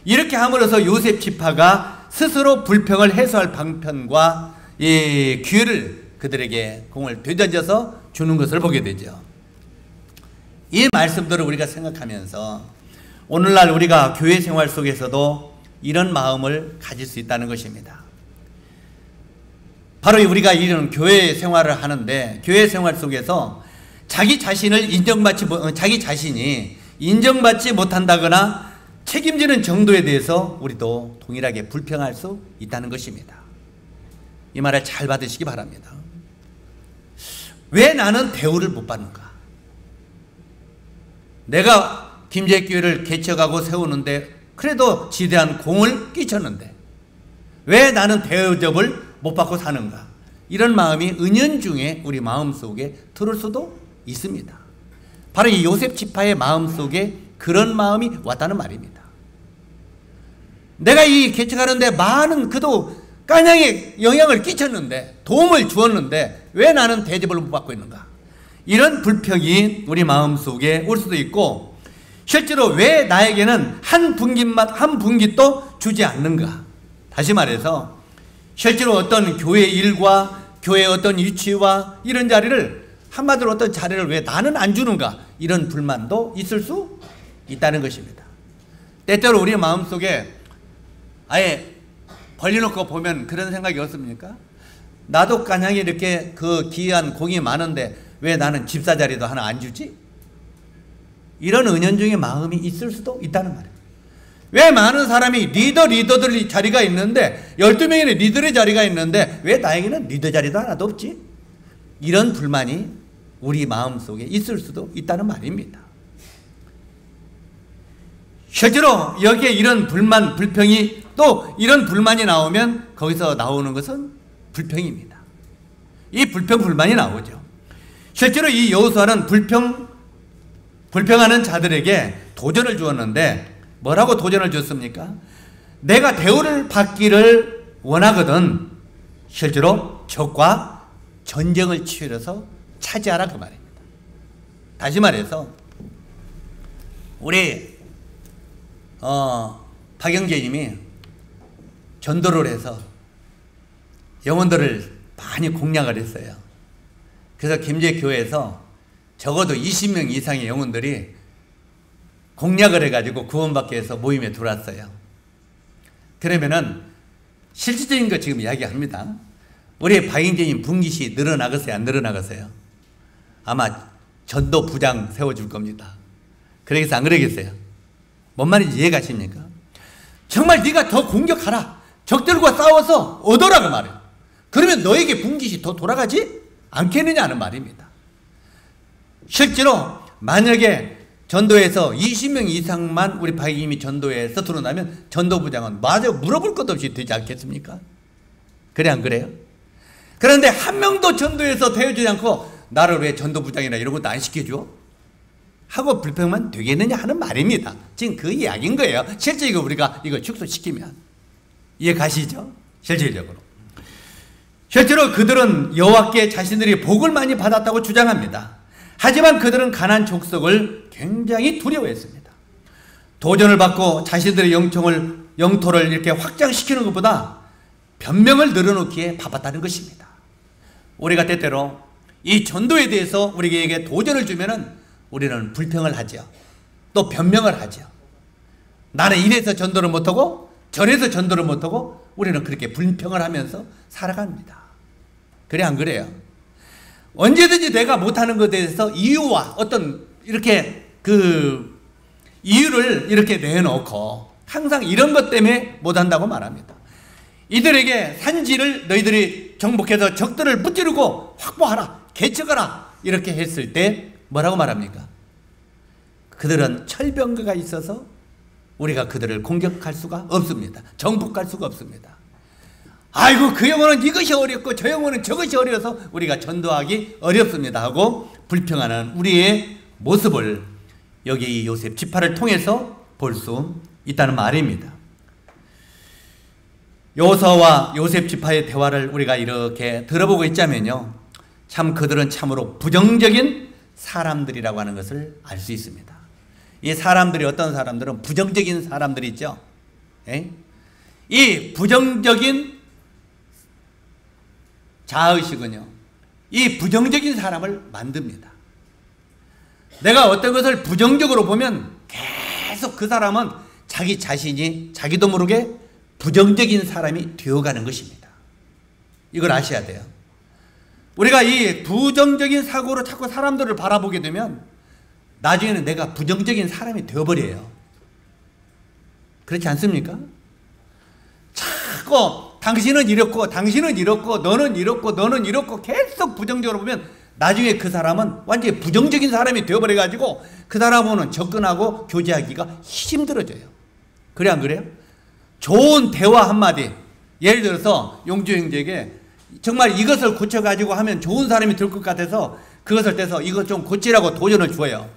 이렇게 함으로써 요셉 지파가 스스로 불평을 해소할 방편과 이 기회를 그들에게 공을 되던져서 주는 것을 보게 되죠. 이 말씀들을 우리가 생각하면서 오늘날 우리가 교회 생활 속에서도 이런 마음을 가질 수 있다는 것입니다. 바로 우리가 이런 교회 생활을 하는데 교회 생활 속에서 자기 자신이 인정받지 못한다거나 책임지는 정도에 대해서 우리도 동일하게 불평할 수 있다는 것입니다. 이 말을 잘 받으시기 바랍니다. 왜 나는 대우를 못 받는가? 내가 김제교회를 개척하고 세우는데 그래도 지대한 공을 끼쳤는데 왜 나는 대접을 못 받고 사는가? 이런 마음이 은연중에 우리 마음속에 들을 수도 있습니다. 바로 이 요셉 지파의 마음속에 그런 마음이 왔다는 말입니다. 내가 이 개척하는데 많은 그도 까냥에 영향을 끼쳤는데 도움을 주었는데 왜 나는 대접을 못 받고 있는가? 이런 불평이 우리 마음속에 올 수도 있고 실제로 왜 나에게는 한 분깃도 주지 않는가? 다시 말해서 실제로 어떤 교회 일과 교회의 어떤 위치와 이런 자리를 한마디로 어떤 자리를 왜 나는 안 주는가? 이런 불만도 있을 수 있다는 것입니다. 때때로 우리 마음속에 아예 벌려놓고 보면 그런 생각이 없습니까? 나도 까냥이 이렇게 그 귀한 공이 많은데 왜 나는 집사 자리도 하나 안 주지? 이런 은연중의 마음이 있을 수도 있다는 말이에요. 왜 많은 사람이 리더들 자리가 있는데 12명의 리더의 자리가 있는데 왜 나에게는 리더 자리도 하나도 없지? 이런 불만이 우리 마음속에 있을 수도 있다는 말입니다. 실제로 여기에 이런 불만, 불평이 또 이런 불만이 나오면 거기서 나오는 것은 불평입니다. 이 불평, 불만이 나오죠. 실제로 이 여호수아는 불평하는 자들에게 도전을 주었는데 뭐라고 도전을 줬습니까? 내가 대우를 받기를 원하거든 실제로 적과 전쟁을 치르서 차지하라 그 말입니다. 다시 말해서 우리 박영재님이 전도를 해서 영혼들을 많이 공략을 했어요. 그래서 김제교회에서 적어도 20명 이상의 영혼들이 공략을 해가지고 구원받기 위해서 모임에 들어왔어요. 그러면은 실질적인 거 지금 이야기합니다. 우리 박영재님 분깃이 늘어나겠어요? 안 늘어나겠어요? 아마 전도 부장 세워줄 겁니다. 그러겠어요? 안 그러겠어요? 뭔 말인지 이해가십니까? 정말 네가 더 공격하라. 적들과 싸워서 얻어라 그 말이에요. 그러면 너에게 분깃이 더 돌아가지 않겠느냐 하는 말입니다. 실제로 만약에 전도에서 20명 이상만 우리 박이님이 전도에서 드러나면 전도부장은 맞아 물어볼 것도 없이 되지 않겠습니까? 그래 안 그래요? 그런데 한 명도 전도에서 되어주지 않고 나를 왜 전도부장이나 이런 것도 안 시켜줘? 하고 불평만 되겠느냐 하는 말입니다. 지금 그 이야기인 거예요. 실제로 우리가 이걸 축소시키면 이해 가시죠? 실질적으로 실제로 그들은 여호와께 자신들이 복을 많이 받았다고 주장합니다. 하지만 그들은 가나안 족속을 굉장히 두려워했습니다. 도전을 받고 자신들의 영토를 이렇게 확장시키는 것보다 변명을 늘어놓기에 바빴다는 것입니다. 우리가 때때로 이 전도에 대해서 우리에게 도전을 주면은 우리는 불평을 하죠. 또 변명을 하죠. 나는 이래서 전도를 못하고 저래서 전도를 못하고 우리는 그렇게 불평을 하면서 살아갑니다. 그래 안 그래요? 언제든지 내가 못하는 것에 대해서 이유와 어떤 이렇게 그 이유를 이렇게 내놓고 항상 이런 것 때문에 못한다고 말합니다. 이들에게 산지를 너희들이 정복해서 적들을 무찌르고 확보하라, 개척하라 이렇게 했을 때 뭐라고 말합니까? 그들은 철병거가 있어서 우리가 그들을 공격할 수가 없습니다. 정복할 수가 없습니다. 아이고 그 영혼은 이것이 어렵고 저 영혼은 저것이 어려워서 우리가 전도하기 어렵습니다 하고 불평하는 우리의 모습을 여기 이 요셉 지파를 통해서 볼 수 있다는 말입니다. 여호수아와 요셉 지파의 대화를 우리가 이렇게 들어보고 있자면요, 참 그들은 참으로 부정적인 사람들이라고 하는 것을 알 수 있습니다. 이 사람들이 어떤 사람들은 부정적인 사람들이 있죠. 이 부정적인 자아의식은요, 이 부정적인 사람을 만듭니다. 내가 어떤 것을 부정적으로 보면 계속 그 사람은 자기 자신이 자기도 모르게 부정적인 사람이 되어가는 것입니다. 이걸 아셔야 돼요. 우리가 이 부정적인 사고로 자꾸 사람들을 바라보게 되면 나중에는 내가 부정적인 사람이 되어버려요. 그렇지 않습니까? 자꾸 당신은 이렇고 당신은 이렇고 너는 이렇고 너는 이렇고 계속 부정적으로 보면 나중에 그 사람은 완전히 부정적인 사람이 되어버려가지고 그 사람하고는 접근하고 교제하기가 힘들어져요. 그래 안 그래요? 좋은 대화 한마디, 예를 들어서 용주 형제에게 정말 이것을 고쳐가지고 하면 좋은 사람이 될 것 같아서 그것을 떼서 이것 좀 고치라고 도전을 주어요.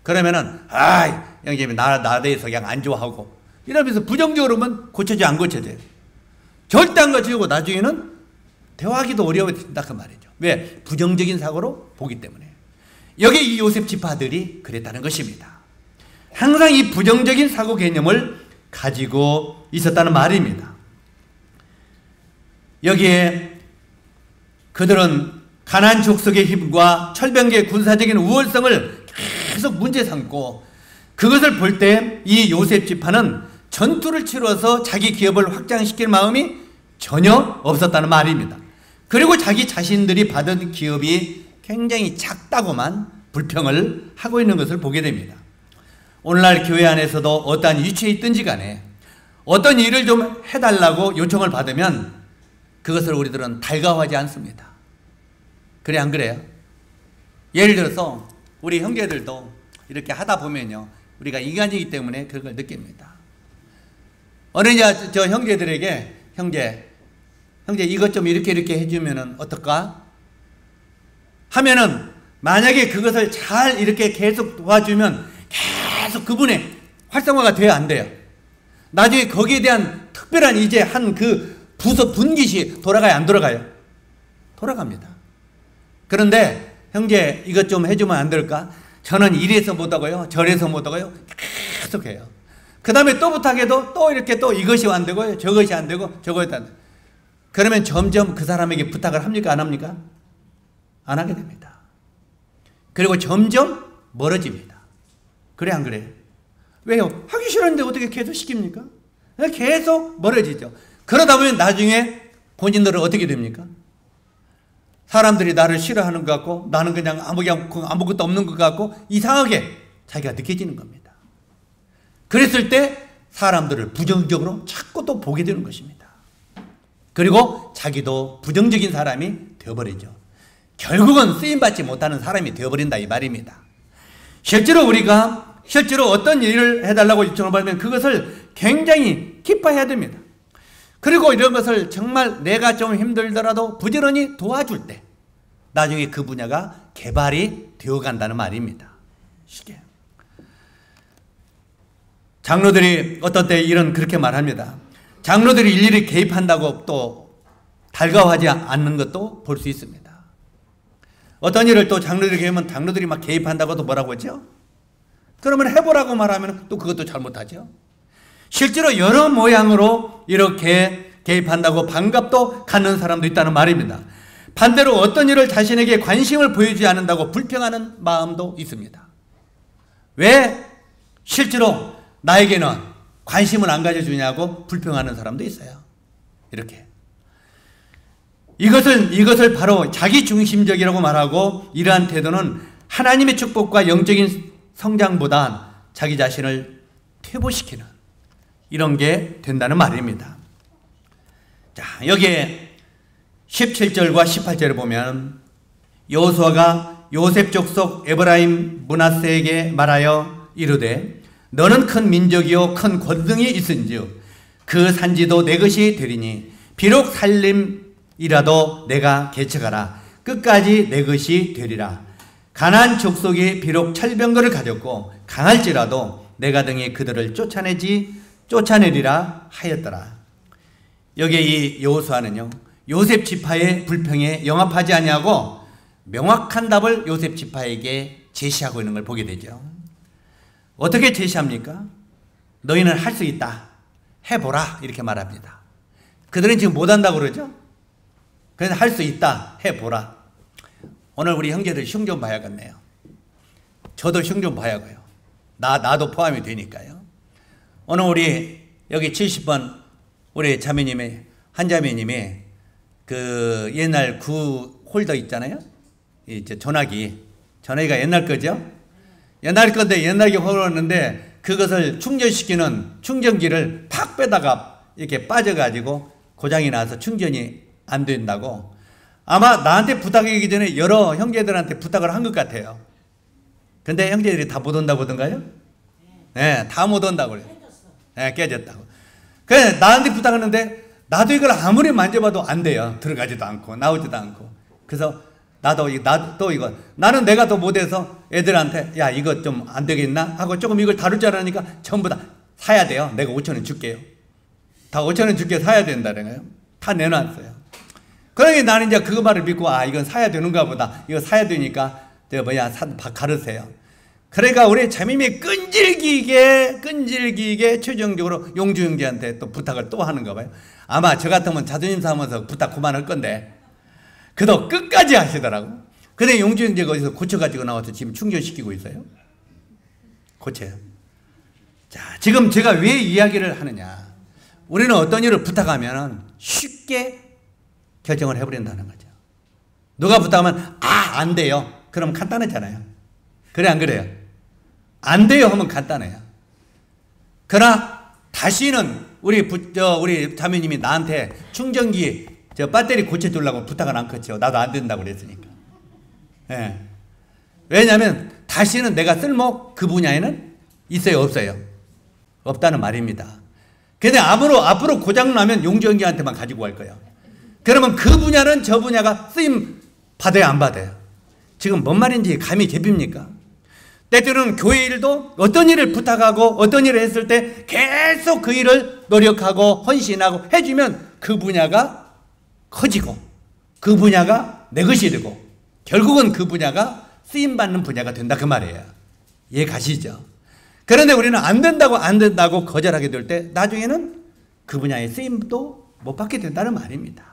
그러면은 아이 형제님이 나 대해서 그냥 안 좋아하고 이러면서 부정적으로 보면 고쳐져 안 고쳐져요. 절대 안 고쳐지고 나중에는 대화하기도 어려워진다 그 말이죠. 왜? 부정적인 사고로 보기 때문에. 여기 이 요셉 지파들이 그랬다는 것입니다. 항상 이 부정적인 사고 개념을 가지고 있었다는 말입니다. 여기에 그들은 가나안 족속의 힘과 철병기의 군사적인 우월성을 계속 문제 삼고 그것을 볼 때 이 요셉 지파는 전투를 치러서 자기 기업을 확장시킬 마음이 전혀 없었다는 말입니다. 그리고 자기 자신들이 받은 기업이 굉장히 작다고만 불평을 하고 있는 것을 보게 됩니다. 오늘날 교회 안에서도 어떠한 위치에 있든지 간에 어떤 일을 좀 해달라고 요청을 받으면 그것을 우리들은 달가워하지 않습니다. 그래 안 그래요? 예를 들어서 우리 형제들도 이렇게 하다 보면요, 우리가 인간이기 때문에 그런 걸 느낍니다. 어느 저 형제들에게 형제 이것 좀 이렇게 해주면은 어떨까? 하면은 만약에 그것을 잘 이렇게 계속 도와주면 계속 그분의 활성화가 돼야 안 돼요. 나중에 거기에 대한 특별한 이제 한 그 부서 분깃이 돌아가요, 안 돌아가요? 돌아갑니다. 그런데 형제 이것 좀 해주면 안 될까? 저는 이래서 못하고요, 저래서 못하고요, 계속 해요. 그 다음에 또 부탁해도 또 이렇게 또 이것이 안 되고요, 저것이 안 되고 저것이 안 되고. 그러면 점점 그 사람에게 부탁을 합니까, 안 합니까? 안 하게 됩니다. 그리고 점점 멀어집니다. 그래 안 그래요? 왜요? 하기 싫은데 어떻게 계속 시킵니까? 계속 멀어지죠. 그러다 보면 나중에 본인들은 어떻게 됩니까? 사람들이 나를 싫어하는 것 같고 나는 그냥 아무것도 없는 것 같고 이상하게 자기가 느껴지는 겁니다. 그랬을 때 사람들을 부정적으로 자꾸 또 보게 되는 것입니다. 그리고 자기도 부정적인 사람이 되어버리죠. 결국은 쓰임받지 못하는 사람이 되어버린다 이 말입니다. 실제로 어떤 일을 해달라고 요청을 받으면 그것을 굉장히 기뻐해야 됩니다. 그리고 이런 것을 정말 내가 좀 힘들더라도 부지런히 도와줄 때 나중에 그 분야가 개발이 되어간다는 말입니다. 쉽게. 장로들이 어떤 때 그렇게 말합니다. 장로들이 일일이 개입한다고 또 달가워하지 않는 것도 볼 수 있습니다. 어떤 일을 또 장로들이 하면 장로들이 막 개입한다고도 뭐라고 하죠? 그러면 해보라고 말하면 또 그것도 잘못하죠. 실제로 여러 모양으로 이렇게 개입한다고 반갑도 갖는 사람도 있다는 말입니다. 반대로 어떤 일을 자신에게 관심을 보이지 않는다고 불평하는 마음도 있습니다. 왜 실제로 나에게는 관심을 안 가져주냐고 불평하는 사람도 있어요. 이렇게. 이것을 바로 자기중심적이라고 말하고 이러한 태도는 하나님의 축복과 영적인 성장보다 자기 자신을 퇴보시키는 이런 게 된다는 말입니다. 자, 여기에 17절과 18절을 보면 여호수아가 요셉 족속 에브라임 므낫세에게 말하여 이르되 너는 큰 민족이요 큰 권능이 있은즉 그 산지도 내 것이 되리니 비록 살림이라도 내가 개척하라 끝까지 내 것이 되리라. 가나안 족속이 비록 철병거를 가졌고 강할지라도 내가 등이 그들을 쫓아내리라 하였더라. 여기에 이 여호수아는요, 요셉 지파의 불평에 영합하지 아니하고 명확한 답을 요셉 지파에게 제시하고 있는 걸 보게 되죠. 어떻게 제시합니까? 너희는 할 수 있다, 해보라, 이렇게 말합니다. 그들은 지금 못한다고 그러죠? 그래서 할 수 있다, 해보라. 오늘 우리 형제들 흉 좀 봐야겠네요. 저도 흉 좀 봐야고요. 나도 포함이 되니까요. 오늘 우리 여기 70번 우리 자매님의 한 자매님이 그 옛날 구 홀더 있잖아요. 이제 전화기가 옛날 거죠. 옛날 건데 옛날에 홀었는데 그것을 충전시키는 충전기를 팍 빼다가 이렇게 빠져가지고 고장이 나서 충전이 안 된다고 아마 나한테 부탁하기 전에 여러 형제들한테 부탁을 한 것 같아요. 근데 형제들이 다 못 온다고 하던가요? 네, 다 못 온다고 그래요. 네, 깨졌다고. 그래, 나한테 부탁하는데 나도 이걸 아무리 만져봐도 안 돼요. 들어가지도 않고 나오지도 않고. 그래서 나도 이거 나는 내가 더 못해서 애들한테 야 이거 좀 안 되겠나 하고 조금 이걸 다룰 줄 알았으니까 전부 다 사야 돼요. 내가 5,000원 줄게요. 다 5,000원 줄게 사야 된다는 거예요. 다 내놨어요. 그러니 나는 이제 그 말을 믿고 아 이건 사야 되는가 보다. 이거 사야 되니까 가르세요. 그러니까 우리 자매님이 끈질기게 최종적으로 용주 형제한테 또 부탁을 또 하는가 봐요. 아마 저 같으면 자존심 삼아서 부탁 그만할 건데 그도 끝까지 하시더라고. 근데 용주 형제가 어디서 고쳐가지고 나와서 지금 충전시키고 있어요. 고쳐요. 자, 지금 제가 왜 이야기를 하느냐. 우리는 어떤 일을 부탁하면 쉽게 결정을 해버린다는 거죠. 누가 부탁하면 안 돼요. 그럼 간단하잖아요. 그래 안 그래요? 안 돼요 하면 간단해요. 그러나 다시는 우리 자매님이 나한테 충전기 배터리 고쳐주려고 부탁을 안 했죠. 나도 안 된다고 그랬으니까. 예. 왜냐하면 다시는 내가 쓸모 그 분야에는 있어요 없어요? 없다는 말입니다. 근데 앞으로 고장나면 용주형제한테만 가지고 갈 거예요. 그러면 그 분야는 저 분야가 쓰임 받아요 안 받아요? 지금 뭔 말인지 감이 잡힙니까? 때때로는 교회 일도 어떤 일을 부탁하고 어떤 일을 했을 때 계속 그 일을 노력하고 헌신하고 해주면 그 분야가 커지고 그 분야가 내 것이 되고 결국은 그 분야가 쓰임받는 분야가 된다 그 말이에요. 이해 가시죠? 그런데 우리는 안 된다고 거절하게 될 때 나중에는 그 분야의 쓰임도 못 받게 된다는 말입니다.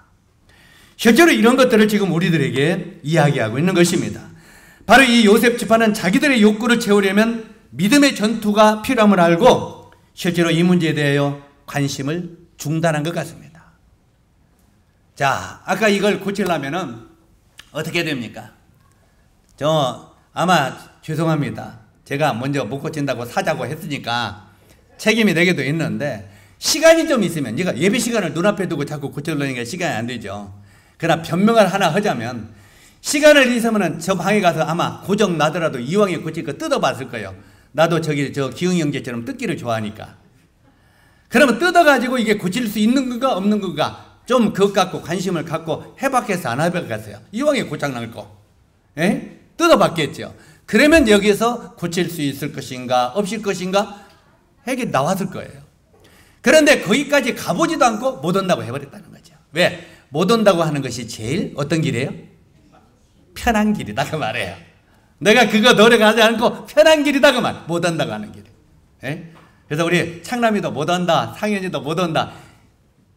실제로 이런 것들을 지금 우리들에게 이야기하고 있는 것입니다. 바로 이 요셉 지파는 자기들의 욕구를 채우려면 믿음의 전투가 필요함을 알고 실제로 이 문제에 대하여 관심을 중단한 것 같습니다. 자, 아까 이걸 고치려면은 어떻게 됩니까? 아마 죄송합니다. 제가 먼저 못 고친다고 사자고 했으니까 책임이 내게도 있는데 시간이 좀 있으면 얘가 예배 시간을 눈앞에 두고 자꾸 고치려니까 시간이 안 되죠. 그러나 변명을 하나 하자면 시간을 있으면 저 방에 가서 아마 고정 나더라도 이왕에 고칠 거 뜯어봤을 거예요. 나도 저 기흥 형제처럼 뜯기를 좋아하니까. 그러면 뜯어가지고 이게 고칠 수 있는 건가 없는 건가 좀 그것 갖고 관심을 갖고 해봤겠어 안 해봤겠어요? 이왕에 고장날 거. 에? 뜯어봤겠죠. 그러면 여기서 고칠 수 있을 것인가 없을 것인가 핵이 나왔을 거예요. 그런데 거기까지 가보지도 않고 못 온다고 해버렸다는 거죠. 왜? 못 온다고 하는 것이 제일 어떤 길이에요? 편한 길이다 그 말이에요. 내가 그거 노력하지 않고 편한 길이다 그 말. 못 온다고 하는 길. 에? 그래서 우리 창남이도 못 온다, 상현이도 못 온다.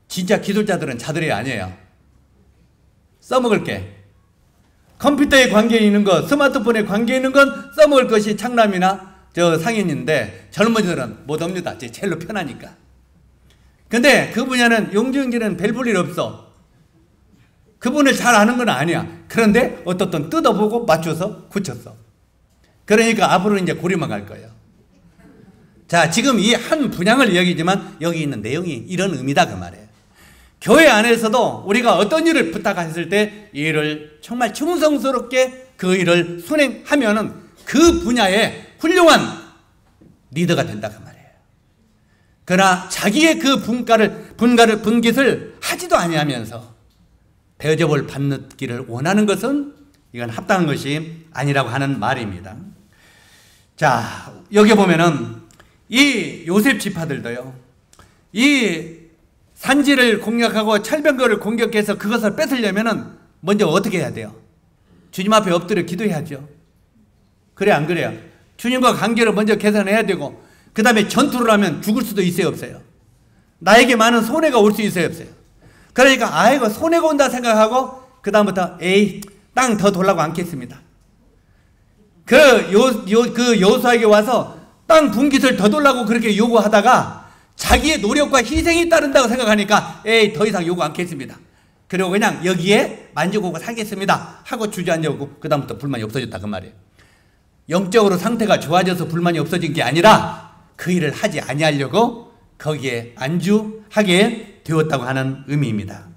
진짜 기술자들은 자들이 아니에요. 써먹을 게. 컴퓨터에 관계 있는 것, 스마트폰에 관계 있는 건 써먹을 것이 창남이나 상현인데 젊은이들은 못 옵니다. 제일로 편하니까. 근데 그 분야는 용주형제는 별 볼 일 없어. 그분을 잘 아는 건 아니야. 그런데 어떻든 뜯어보고 맞춰서 고쳤어. 그러니까 앞으로는 이제 고리만 갈 거예요. 자, 지금 이 한 분양을 이야기지만 여기 있는 내용이 이런 의미다 그 말이에요. 교회 안에서도 우리가 어떤 일을 부탁했을 때 이 일을 정말 충성스럽게 그 일을 순행하면은 그 분야에 훌륭한 리더가 된다 그 말이에요. 그러나 자기의 그 분깃을 하지도 아니하면서 대접을 받기를 원하는 것은 이건 합당한 것이 아니라고 하는 말입니다. 자, 여기 보면은 이 요셉 지파들도요, 이 산지를 공략하고 철병거를 공격해서 그것을 뺏으려면은 먼저 어떻게 해야 돼요? 주님 앞에 엎드려 기도해야죠. 그래 안 그래요? 주님과 관계를 먼저 개선해야 되고, 그 다음에 전투를 하면 죽을 수도 있어요, 없어요? 나에게 많은 손해가 올 수 있어요, 없어요? 그러니까 아이고 손해가 온다 생각하고 그 다음부터 에이 땅 더 돌라고 않겠습니다. 그 여호수아에게 와서 땅 분깃을 더 돌라고 그렇게 요구하다가 자기의 노력과 희생이 따른다고 생각하니까 에이 더 이상 요구 않겠습니다. 그리고 그냥 여기에 만족하고 살겠습니다 하고 주저앉았고 그 다음부터 불만이 없어졌다 그 말이에요. 영적으로 상태가 좋아져서 불만이 없어진 게 아니라 그 일을 하지 아니하려고 거기에 안주하게 되었다고 하는 의미입니다.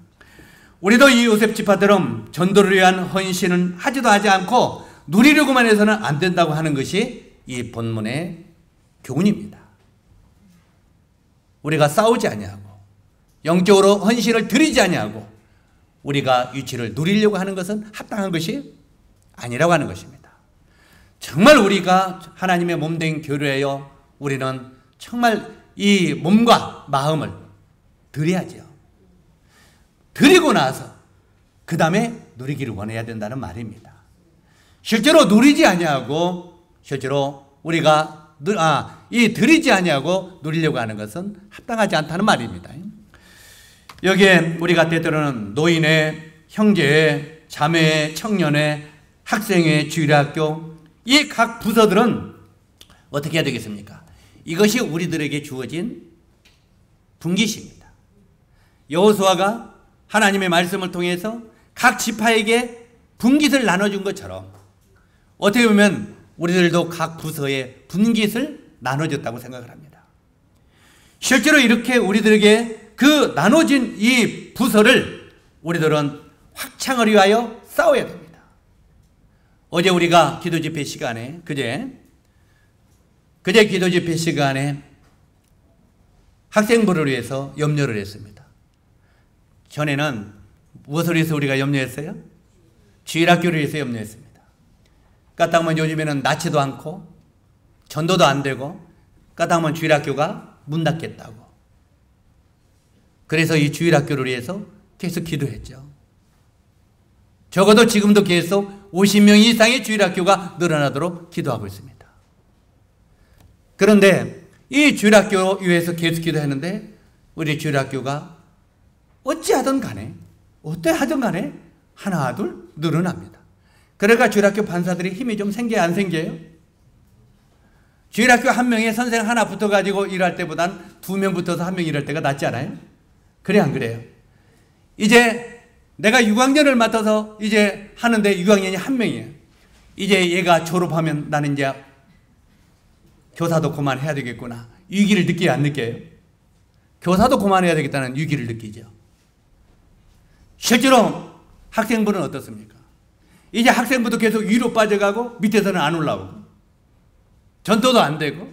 우리도 이 요셉 지파처럼 전도를 위한 헌신은 하지도 하지 않고 누리려고만 해서는 안 된다고 하는 것이 이 본문의 교훈입니다. 우리가 싸우지 아니하고 영적으로 헌신을 드리지 아니하고 우리가 위치를 누리려고 하는 것은 합당한 것이 아니라고 하는 것입니다. 정말 우리가 하나님의 몸된 교회여 우리는 정말 이 몸과 마음을 드려야죠. 드리고 나서 그 다음에 누리기를 원해야 된다는 말입니다. 실제로 누리지 아니하고 실제로 우리가 이 드리지 아니하고 누리려고 하는 것은 합당하지 않다는 말입니다. 여기에 우리가 때때로는 노인의, 형제의, 자매의, 청년의, 학생의, 주일학교 이 각 부서들은 어떻게 해야 되겠습니까? 이것이 우리들에게 주어진 분깃입니다. 여호수아가 하나님의 말씀을 통해서 각 지파에게 분깃을 나눠준 것처럼 어떻게 보면 우리들도 각 부서에 분깃을 나눠줬다고 생각을 합니다. 실제로 이렇게 우리들에게 그 나눠진 이 부서를 우리들은 확장을 위하여 싸워야 됩니다. 어제 우리가 기도 집회 시간에 그제 기도 집회 시간에 학생부를 위해서 염려를 했습니다. 전에는 무엇을 위해서 우리가 염려했어요? 주일학교를 위해서 염려했습니다. 까딱하면 요즘에는 낳지도 않고 전도도 안 되고 까딱하면 주일학교가 문 닫겠다고. 그래서 이 주일학교를 위해서 계속 기도했죠. 적어도 지금도 계속 50명 이상의 주일학교가 늘어나도록 기도하고 있습니다. 그런데 이 주일학교 위해서 계속 기도했는데 우리 주일학교가 어찌하든 간에 어떠하든 간에 하나 둘 늘어납니다. 그러니까 주일학교 판사들이 힘이 좀 생겨요 안 생겨요? 주일학교 한 명에 선생 하나 붙어가지고 일할 때보단 2명 붙어서 1명 일할 때가 낫지 않아요? 그래 안 그래요? 이제 내가 6학년을 맡아서 이제 하는데 6학년이 1명이에요. 이제 얘가 졸업하면 나는 이제 교사도 그만해야 되겠구나. 위기를 느껴요 안 느껴요? 교사도 그만해야 되겠다는 위기를 느끼죠. 실제로 학생부는 어떻습니까? 이제 학생부도 계속 위로 빠져가고 밑에서는 안 올라오고 전도도 안 되고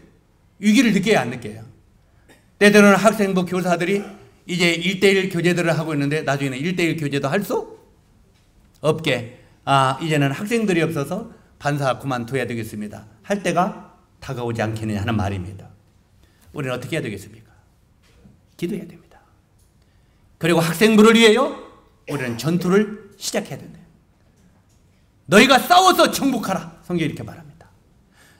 위기를 느껴요 안 느껴요? 때때로는 학생부 교사들이 이제 1:1 교재들을 하고 있는데 나중에는 1:1 교재도 할 수 없게 이제는 학생들이 없어서 판사 그만둬야 되겠습니다 할 때가 다가오지 않겠느냐 하는 말입니다. 우리는 어떻게 해야 되겠습니까? 기도해야 됩니다. 그리고 학생부를 위하여 우리는 전투를 시작해야 된다. 너희가 싸워서 정복하라. 성경이 이렇게 말합니다.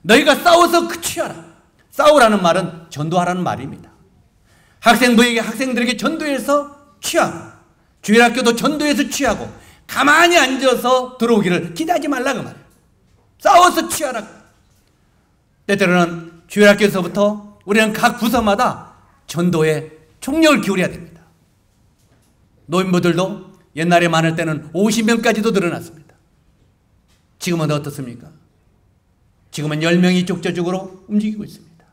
너희가 싸워서 취하라. 싸우라는 말은 전도하라는 말입니다. 학생부에게 학생들에게 전도해서 취하고 주일학교도 전도해서 취하고 가만히 앉아서 들어오기를 기대하지 말라 그 말이에요. 싸워서 취하라. 때때로는 주일학교에서부터 우리는 각 부서마다 전도에 총력을 기울여야 됩니다. 노인부들도 옛날에 많을 때는 50명까지도 늘어났습니다. 지금은 어떻습니까? 지금은 10명이 족저족으로 움직이고 있습니다.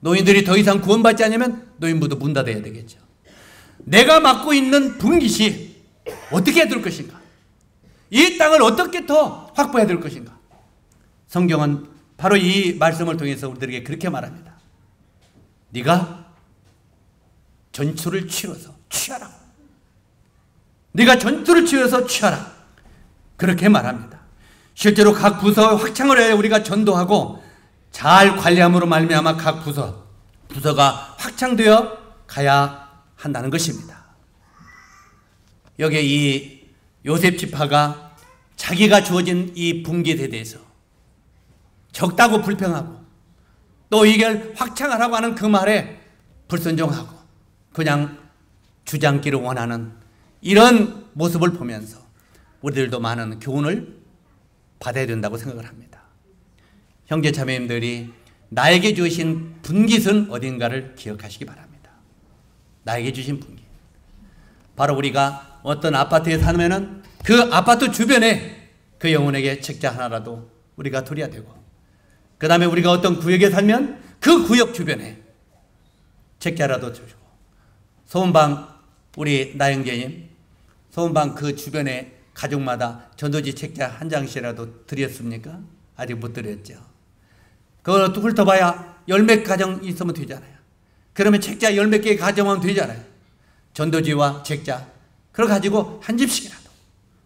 노인들이 더 이상 구원받지 않으면 노인부도 문 닫아야 되겠죠. 내가 맡고 있는 분깃이 어떻게 해야 될 것인가? 이 땅을 어떻게 더 확보해야 될 것인가? 성경은 바로 이 말씀을 통해서 우리들에게 그렇게 말합니다. 네가 전투를 치러서 취하라. 네가 전투를 치러서 취하라. 그렇게 말합니다. 실제로 각 부서 확장을 해야 우리가 전도하고 잘 관리함으로 말미암아 각 부서가 확장되어 가야 한다는 것입니다. 여기에 이 요셉 지파가 자기가 주어진 이 분깃에 대해서 적다고 불평하고 또 이걸 확장하라고 하는 그 말에 불순종하고 그냥 주장기를 원하는 이런 모습을 보면서 우리들도 많은 교훈을 받아야 된다고 생각을 합니다. 형제 자매님들이 나에게 주신 분깃은 어딘가를 기억하시기 바랍니다. 나에게 주신 분깃. 바로 우리가 어떤 아파트에 살면은 그 아파트 주변에 그 영혼에게 책자 하나라도 우리가 드려야 되고, 그 다음에 우리가 어떤 구역에 살면 그 구역 주변에 책자라도 주고, 소원방 우리 나영재님 소원방 그 주변에 가족마다 전도지 책자 한 장씩이라도 드렸습니까? 아직 못 드렸죠. 그걸 또 훑어봐야 열몇 가정 있으면 되잖아요. 그러면 책자 열몇 개 가정하면 되잖아요. 전도지와 책자 그걸 가지고 한 집씩이라도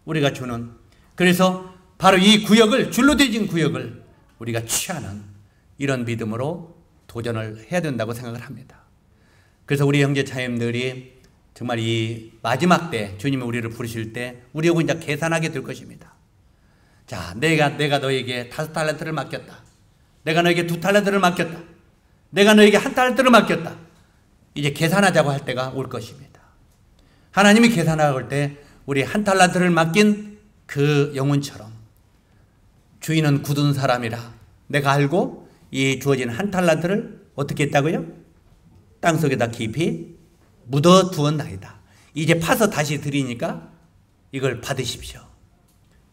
우리가 주는, 그래서 바로 이 구역을, 줄로 되어진 구역을 우리가 취하는 이런 믿음으로 도전을 해야 된다고 생각을 합니다. 그래서 우리 형제 자매님들이 정말 이 마지막 때 주님이 우리를 부르실 때 우리하고 이제 계산하게 될 것입니다. 자, 내가 너에게 5달란트를 맡겼다. 내가 너에게 2달란트를 맡겼다. 내가 너에게 1달란트를 맡겼다. 이제 계산하자고 할 때가 올 것입니다. 하나님이 계산하고 할 때 우리 1달란트를 맡긴 그 영혼처럼 주인은 굳은 사람이라 내가 알고 이 주어진 1달란트를 어떻게 했다고요? 땅속에다 깊이 묻어두었나이다. 이제 파서 다시 드리니까 이걸 받으십시오.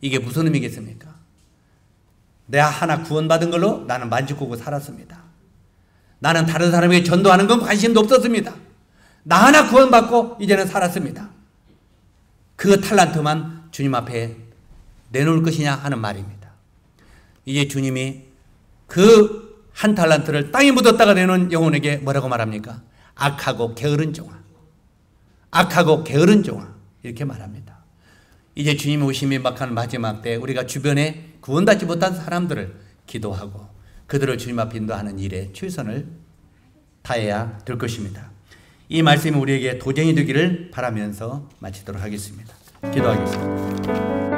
이게 무슨 의미겠습니까? 내가 하나 구원받은 걸로 나는 만족하고 살았습니다. 나는 다른 사람에게 전도하는 건 관심도 없었습니다. 나 하나 구원받고 이제는 살았습니다. 그 탈란트만 주님 앞에 내놓을 것이냐 하는 말입니다. 이제 주님이 그 1달란트를 땅에 묻었다가 내놓은 영혼에게 뭐라고 말합니까? 악하고 게으른 종아, 악하고 게으른 종아, 이렇게 말합니다. 이제 주님이 오심이 임박하는 마지막 때 우리가 주변에 구원받지 못한 사람들을 기도하고 그들을 주님 앞에 인도하는 일에 최선을 다해야 될 것입니다. 이 말씀이 우리에게 도전이 되기를 바라면서 마치도록 하겠습니다. 기도하겠습니다.